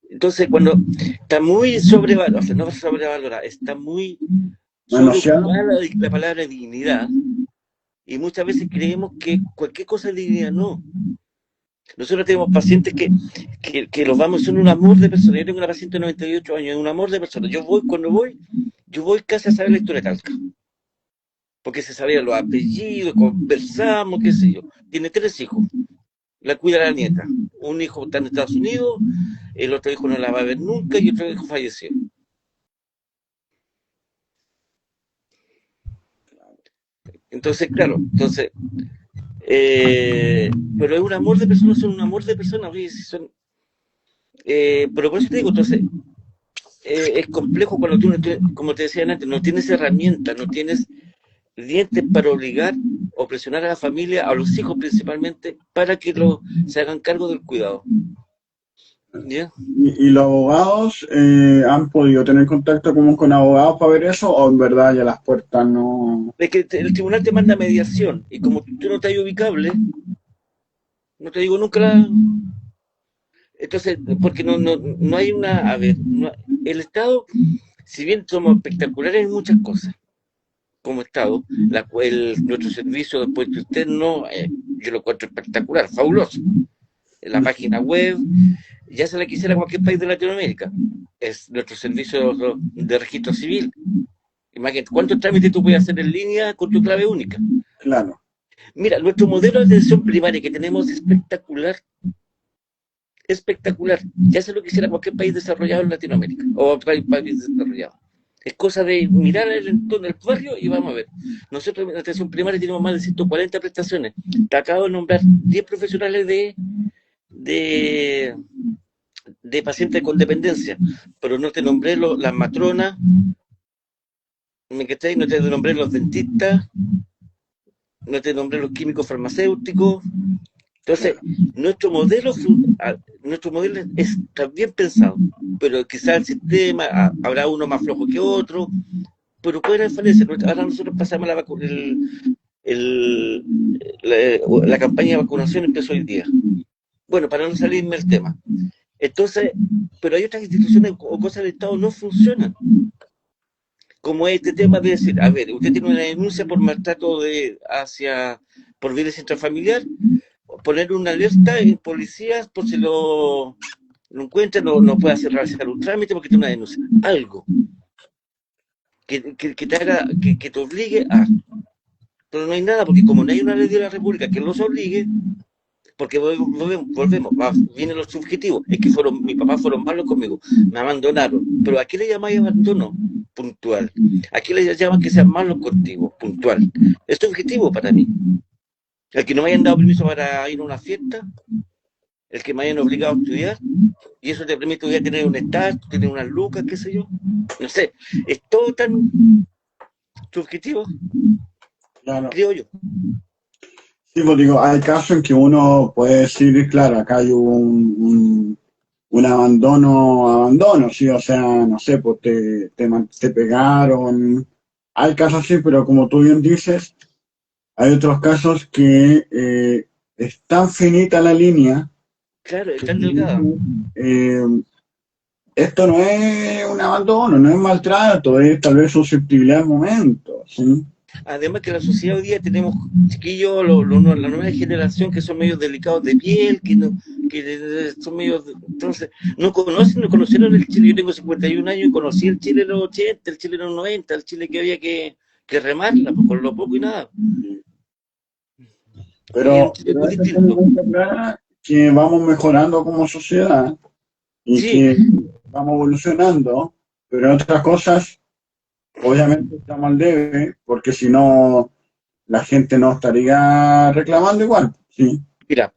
Entonces, cuando está muy sobrevalorada, o sea, no sobrevalorada, está muy Manoseado, sobreocupada la palabra dignidad, y muchas veces creemos que cualquier cosa es dignidad. No. Nosotros tenemos pacientes que los vamos, son un amor de personas. Yo tengo una paciente de 98 años, es un amor de personas. Yo voy casi a saber la historia de Talca, porque se sabían los apellidos, conversamos, qué sé yo. Tiene 3 hijos, la cuida la nieta. Un hijo está en Estados Unidos, el otro hijo no la va a ver nunca y otro hijo falleció. Entonces, claro, pero es un amor de personas, son un amor de personas, oye, si son, pero por eso te digo, entonces, es complejo cuando tú, como te decía antes, no tienes herramientas, no tienes dientes para obligar o presionar a la familia, a los hijos principalmente, para que se hagan cargo del cuidado. ¿Ya? y los abogados han podido tener contacto como con abogados para ver eso, o en verdad ya las puertas no. Es que el tribunal te manda mediación y como tú no estás ubicable, no te digo nunca entonces, porque no hay una, a ver, el Estado, si bien somos espectaculares en muchas cosas, como Estado, nuestro servicio de puesto externo, yo lo encuentro espectacular, fabuloso. La página web, ya se la quisiera cualquier país de Latinoamérica. Es nuestro servicio de registro civil. Imagínate, ¿cuántos trámites tú puedes hacer en línea con tu clave única? Claro. Mira, nuestro modelo de atención primaria que tenemos es espectacular, espectacular. Ya se lo quisiera cualquier país desarrollado en Latinoamérica o país desarrollado. Es cosa de mirar el entorno del barrio y vamos a ver. Nosotros en la atención primaria tenemos más de 140 prestaciones. Te acabo de nombrar 10 profesionales de, de pacientes con dependencia, pero no te nombré las matronas, ¿Me cachai? No te nombré los dentistas, no te nombré los químicos farmacéuticos. Entonces, nuestro modelo está bien pensado, pero quizás el sistema, habrá uno más flojo que otro, pero puede haber falencias. Ahora nosotros pasamos el- la campaña de vacunación empezó hoy día. Bueno, para no salirme del tema. Entonces, pero hay otras instituciones o cosas del Estado no funcionan, como este tema de decir, a ver, usted tiene una denuncia por maltrato por violencia intrafamiliar, poner una alerta en policías por si lo encuentran, no puede hacer realizar un trámite porque tiene una denuncia. Algo que te haga, que te obligue a. Pero no hay nada, porque como no hay una ley de la República que los obligue, porque volvemos, vienen los subjetivos, es que mis papás fueron malos conmigo, me abandonaron, pero ¿a qué le llamáis abandono? Puntual. ¿A qué le llaman que sean malos contigo? Puntual. Es subjetivo para mí. El que no me hayan dado permiso para ir a una fiesta, el que me hayan obligado a estudiar, y eso te permite ya tener un estatus, tener unas lucas, qué sé yo. No sé, es todo tan subjetivo, Claro. creo yo. Sí, pues digo, hay casos en que uno puede decir, claro, acá hay un abandono, sí, o sea, no sé, pues te pegaron. Hay casos así, pero como tú bien dices, hay otros casos que es tan finita la línea Claro, es que tan delgada. eh, esto no es un abandono, no es maltrato, es tal vez susceptibilidad al momento, ¿sí? Además que la sociedad hoy día tenemos chiquillos, la nueva generación que son medios delicados de piel, que son medios, entonces, no conocieron el Chile. Yo tengo 51 años y conocí el Chile de los 80, el Chile de los 90, el Chile que había que remarla, pues, con lo poco y nada. Y era un Chile Pero muy eso tiene distinto. mucha clara que vamos mejorando como sociedad y Sí, que vamos evolucionando, pero en otras cosas, obviamente estamos al debe, porque si no, la gente no estaría reclamando igual, ¿sí? mira,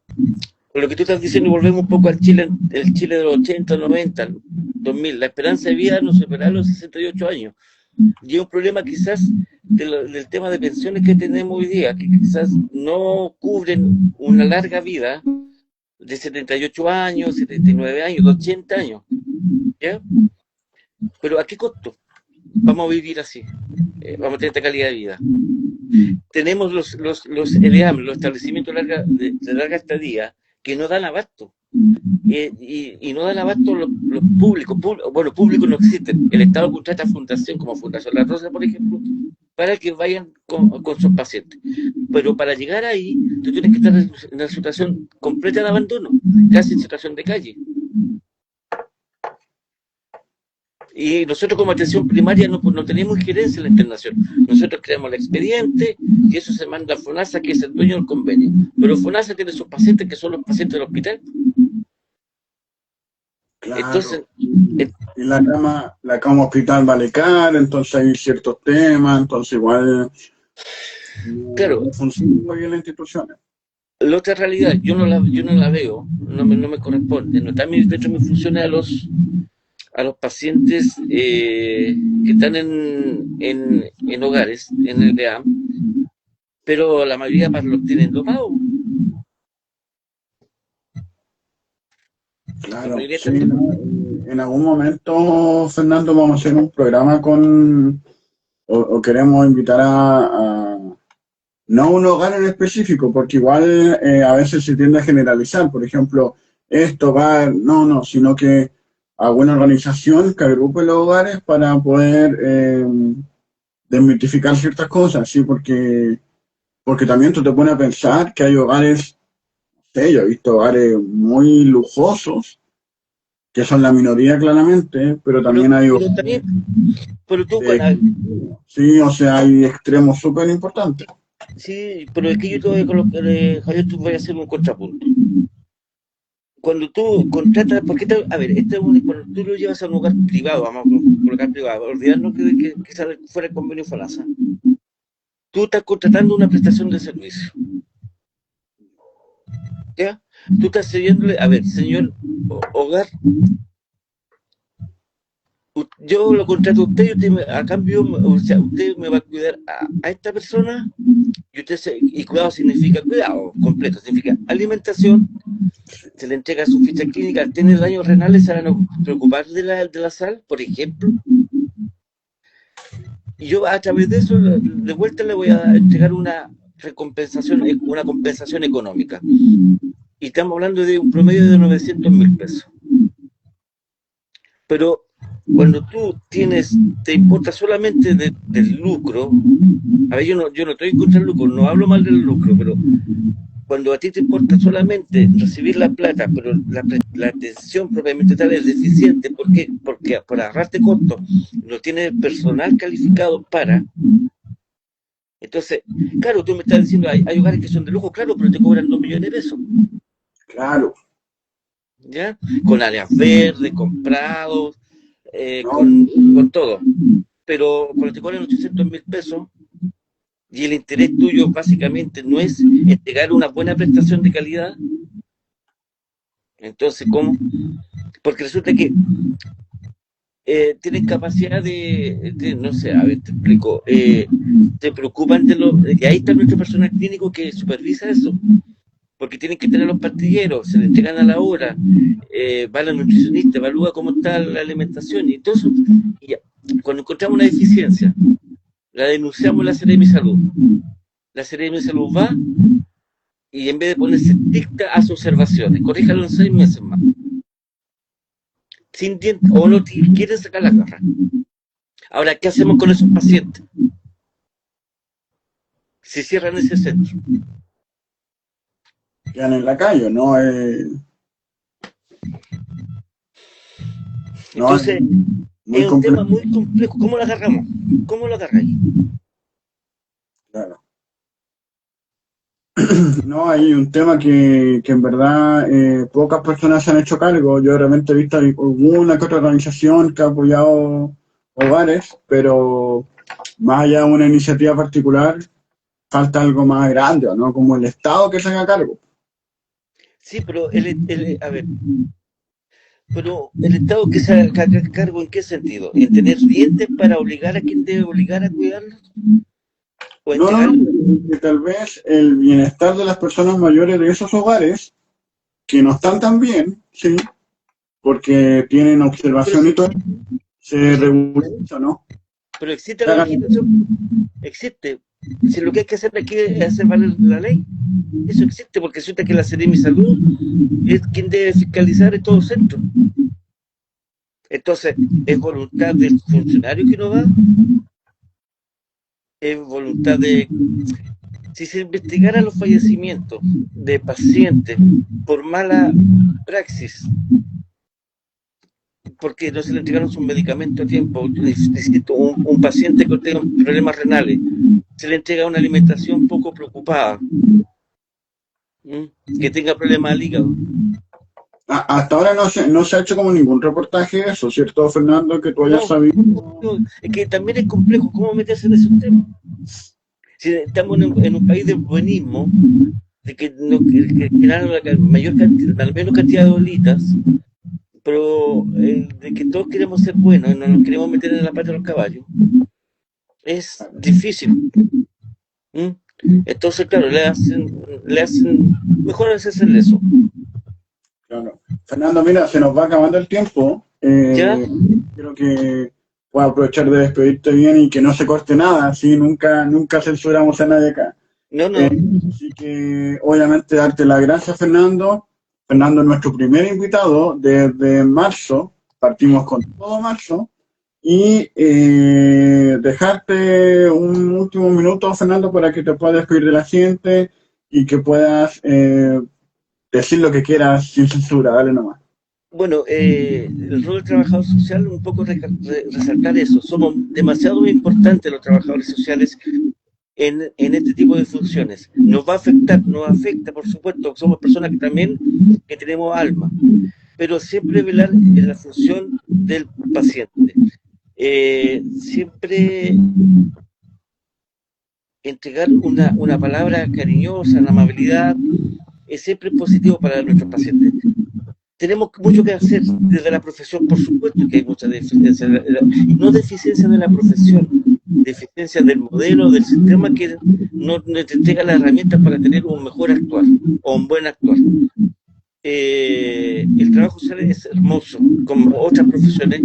con lo que tú estás diciendo, volvemos un poco al Chile, el Chile de los 80, 90, 2000. La esperanza de vida no supera los 68 años. Y es un problema quizás del tema de pensiones que tenemos hoy día, que quizás no cubren una larga vida de 78 años, 79 años, de 80 años. ¿Ya? Pero ¿a qué costo vamos a vivir así? Vamos a tener esta calidad de vida. Tenemos los EDAM, los establecimientos de larga estadía, que no dan abasto. Y no dan abasto los públicos. Bueno, públicos no existen. El Estado contrata fundación, como Fundación La Rosa, por ejemplo, para que vayan con sus pacientes. Pero para llegar ahí, tú tienes que estar en una situación completa de abandono, casi en situación de calle. Y nosotros como atención primaria no tenemos injerencia en la internación. Nosotros creamos el expediente y eso se manda a FONASA, que es el dueño del convenio. Pero FONASA tiene sus pacientes que son los pacientes del hospital. Entonces, Claro. Y la cama hospital vale caro, entonces hay ciertos temas, entonces igual claro, no funciona muy bien la institución. la otra realidad, yo no la veo, no me corresponde. No está dentro de mis funciones a los pacientes que están en hogares, en el EAM, pero la mayoría los tienen dopados. La Claro, mayoría sí, están dopados. ¿no? En algún momento, Fernando, vamos a hacer un programa o queremos invitar no a un hogar en específico, porque igual a veces se tiende a generalizar, por ejemplo, esto hogar, no, sino que a una organización que agrupe los hogares para poder desmitificar ciertas cosas, ¿sí? Porque también tú te pones a pensar que hay hogares, no sé, yo he visto hogares muy lujosos, que son la minoría claramente, pero también hay Pero también, pero tú, de extremos, sí, o sea, hay extremos súper importantes. sí, pero es que yo te voy a colocar, Javier, tú voy a hacer un contrapunto. Cuando tú contratas, a ver, cuando tú lo llevas a un lugar privado, vamos a colocar privado, olvidarnos que sale fuera el convenio FONASA, tú estás contratando una prestación de servicio, ¿ya? Tú estás cediéndole, a ver, señor hogar, Yo lo contrato a usted y a cambio, o sea, usted me va a cuidar a esta persona y y cuidado significa cuidado completo, significa alimentación, se le entrega su ficha clínica, tiene daños renales, se van a preocupar de la sal, por ejemplo, y yo a través de eso, de vuelta le voy a entregar una compensación económica. Y estamos hablando de un promedio de 900.000 pesos. Pero cuando tú te importa solamente del lucro, a ver, yo no estoy contra el lucro, no hablo mal del lucro, pero cuando a ti te importa solamente recibir la plata, pero la atención propiamente tal es deficiente, ¿por qué? Porque para ahorrarte costos no tienes personal calificado para. Entonces, claro, tú me estás diciendo, hay hogares que son de lujo, claro, pero te cobran 2 millones de pesos, Claro, ¿ya? Con áreas verdes, con prados, ¿no? con todo. Pero cuando te cobran 800.000 pesos y el interés tuyo básicamente no es entregar una buena prestación de calidad, entonces, ¿cómo? Porque resulta que tienen capacidad no sé, a ver, te explico, se preocupan y ahí está nuestro personal clínico que supervisa eso, porque tienen que tener los pastilleros, se le entregan a la hora, va la nutricionista, evalúa cómo está la alimentación y todo eso. Y cuando encontramos una deficiencia, la denunciamos a la Seremi Salud. La Seremi Salud va y en vez de ponerse estricta a sus observaciones, corríjalo en 6 meses más. Sin dientes, o no quieren sacar la garra. Ahora, ¿qué hacemos con esos pacientes? Si cierran ese centro. Quedan en la calle, ¿no? No, es Entonces, muy es un tema complejo, muy complejo. ¿Cómo lo agarramos? ¿Cómo lo agarráis? claro. No, hay un tema que en verdad pocas personas se han hecho cargo. Yo realmente he visto alguna que otra organización que ha apoyado hogares, pero más allá de una iniciativa particular, falta algo más grande, ¿no? Como el Estado que se haga cargo. Sí, pero a ver, pero el Estado que se haga cargo en qué sentido? ¿En tener dientes para obligar a quien debe obligar a cuidarlos? ¿O No, no, no, entregarlos? que tal vez el bienestar de las personas mayores de esos hogares, que no están tan bien, sí, porque tienen Pero observación y sí, todo, pero se sí, regulariza, ¿no? pero existe Que la hagan- legislación, existe. Si lo que hay que hacer aquí es hacer valer la ley, eso existe, porque resulta que la Seremi Salud es quien debe fiscalizar en todo centro. Entonces, ¿es voluntad del funcionario que no va? ¿Es voluntad de... Si se investigara los fallecimientos de pacientes por mala praxis, porque no se le entregaron sus medicamentos a tiempo, necesito un paciente que tenga problemas renales, se le entrega una alimentación poco preocupada, ¿m? Que tenga problemas al hígado. Hasta ahora no se ha hecho como ningún reportaje de eso, ¿cierto, Fernando? Que tú hayas No, sabido. no, es que también es complejo cómo meterse en esos temas. Si estamos en un país de buenismo, de que, no, que dan la menor cantidad de bolitas, pero de que todos queremos ser buenos y no nos queremos meter en la pata de los caballos, es difícil. ¿Mm? Entonces, claro, le hacen, mejor hacerle eso. Claro. Fernando, mira, se nos va acabando el tiempo. ¿Ya? Quiero que pueda aprovechar de despedirte bien y que no se corte nada, así nunca censuramos a nadie acá. No, Eh, no. Así que obviamente darte las gracias, Fernando. Fernando es nuestro primer invitado desde marzo, partimos con todo marzo, y dejarte un último minuto, Fernando, para que te puedas despedir de la gente y que puedas decir lo que quieras sin censura, dale nomás. Bueno, el rol del trabajador social, un poco resaltar eso. Somos demasiado importantes los trabajadores sociales en este tipo de funciones. Nos va a afectar, nos afecta, por supuesto, somos personas que también que tenemos alma, pero siempre velar en la función del paciente. Siempre entregar una palabra cariñosa, la amabilidad, es siempre positivo para nuestros pacientes. tenemos mucho que hacer desde la profesión, por supuesto que hay mucha deficiencia, y no deficiencia de la profesión, deficiencia del modelo, del sistema que no te entrega las herramientas para tener un mejor actuar o un buen actuar. El trabajo social es hermoso, como otras profesiones,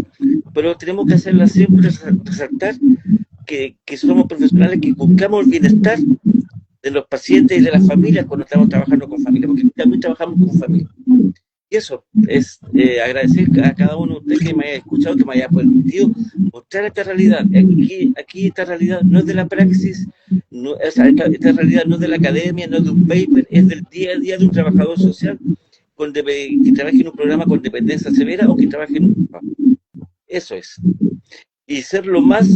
pero tenemos que hacerla siempre resaltar que somos profesionales que buscamos el bienestar de los pacientes y de las familias cuando estamos trabajando con familias, porque también trabajamos con familias. Y eso es agradecer a cada uno de ustedes que me haya escuchado, que me haya permitido mostrar esta realidad. Aquí esta realidad no es de la praxis, no, esta realidad no es de la academia, no es de un paper, es del día a día de un trabajador social que trabaje en un programa con dependencia severa o que trabaje en un... Eso es. Y ser lo más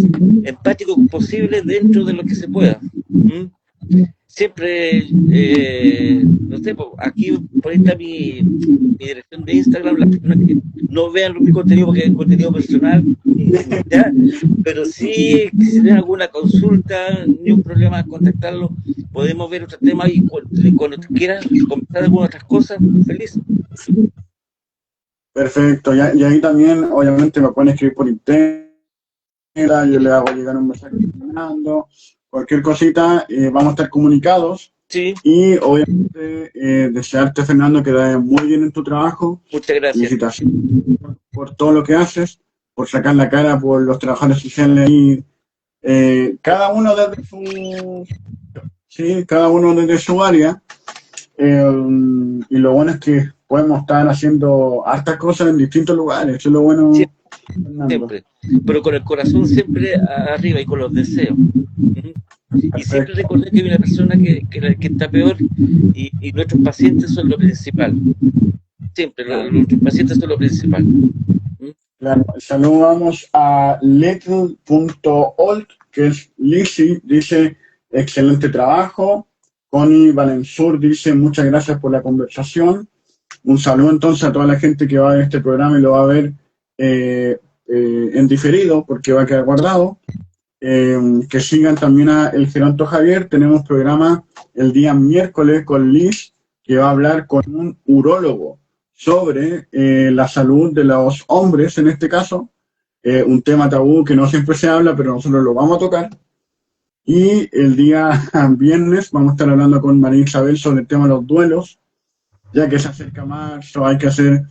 empático posible dentro de lo que se pueda. Siempre, no sé, aquí por ahí está mi dirección de Instagram, las personas que no vean mi contenido porque es contenido personal, ¿ya? Pero sí, si tienen alguna consulta, ni un problema contactarlo, podemos ver otro tema y cuando quieran comentar algunas otras cosas, feliz. Perfecto, y ahí también obviamente me pueden escribir por internet, yo le hago llegar un mensaje cualquier cosita, vamos a estar comunicados. Sí. Y obviamente desearte, Fernando, que vaya muy bien en tu trabajo. Muchas gracias. Felicitaciones por todo lo que haces, por sacar la cara por los trabajadores sociales y cada uno desde su área. Y lo bueno es que podemos estar haciendo hartas cosas en distintos lugares. Eso es lo bueno. Siempre, pero con el corazón siempre arriba y con los deseos. Y siempre recordar que hay una persona que está peor y nuestros pacientes son lo principal. Siempre, nuestros pacientes son lo principal. Claro, saludamos a little.old, que es Lizzy, dice excelente trabajo. Connie Valensur dice muchas gracias por la conversación. Un saludo entonces a toda la gente que va a ver este programa y lo va a ver en diferido porque va a quedar guardado. Que sigan también a El Geronto Javier. Tenemos programa el día miércoles con Liz, que va a hablar con un urólogo sobre la salud de los hombres, en este caso, un tema tabú que no siempre se habla, pero nosotros lo vamos a tocar. Y el día viernes vamos a estar hablando con María Isabel sobre el tema de los duelos, ya que se acerca marzo, hay que hacer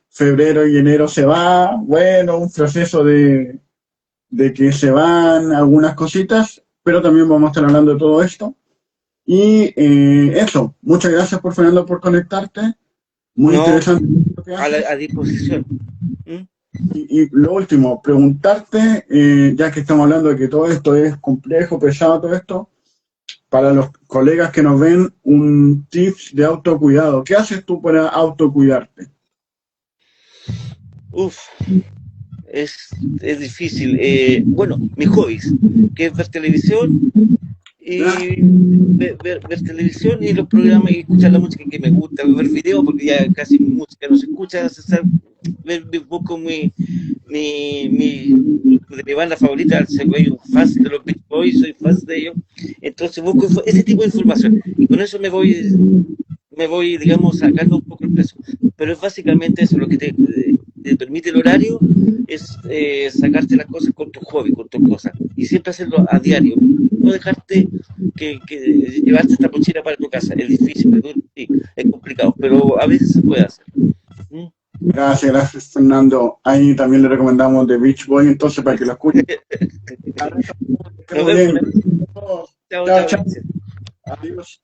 febrero y enero se va, bueno, un proceso de que se van algunas cositas, pero también vamos a estar hablando de todo esto. Y eso, muchas gracias Fernando por conectarte, muy interesante lo que haces. A disposición. Y lo último, preguntarte, ya que estamos hablando de que todo esto es complejo, pesado, todo esto, para los colegas que nos ven, un tips de autocuidado. ¿Qué haces tú para autocuidarte? Es difícil. Bueno, mis hobbies, que es ver televisión y ver televisión y los programas y escuchar la música que me gusta, ver videos porque ya casi música no se escucha, busco de mi banda favorita, soy un fan de los Beach Boys, soy fan de ellos, entonces busco ese tipo de información y con eso me voy, digamos, sacando un poco el peso, pero es básicamente eso lo que te permite el horario, es sacarte las cosas con tu hobby, con tus cosas, y siempre hacerlo a diario, no dejarte que llevarte esta mochila para tu casa, es difícil, sí, es complicado, pero a veces se puede hacer. Gracias Fernando, ahí también le recomendamos The Beach Boy, entonces para que lo escuchen. Nos vemos. Chao. Adiós.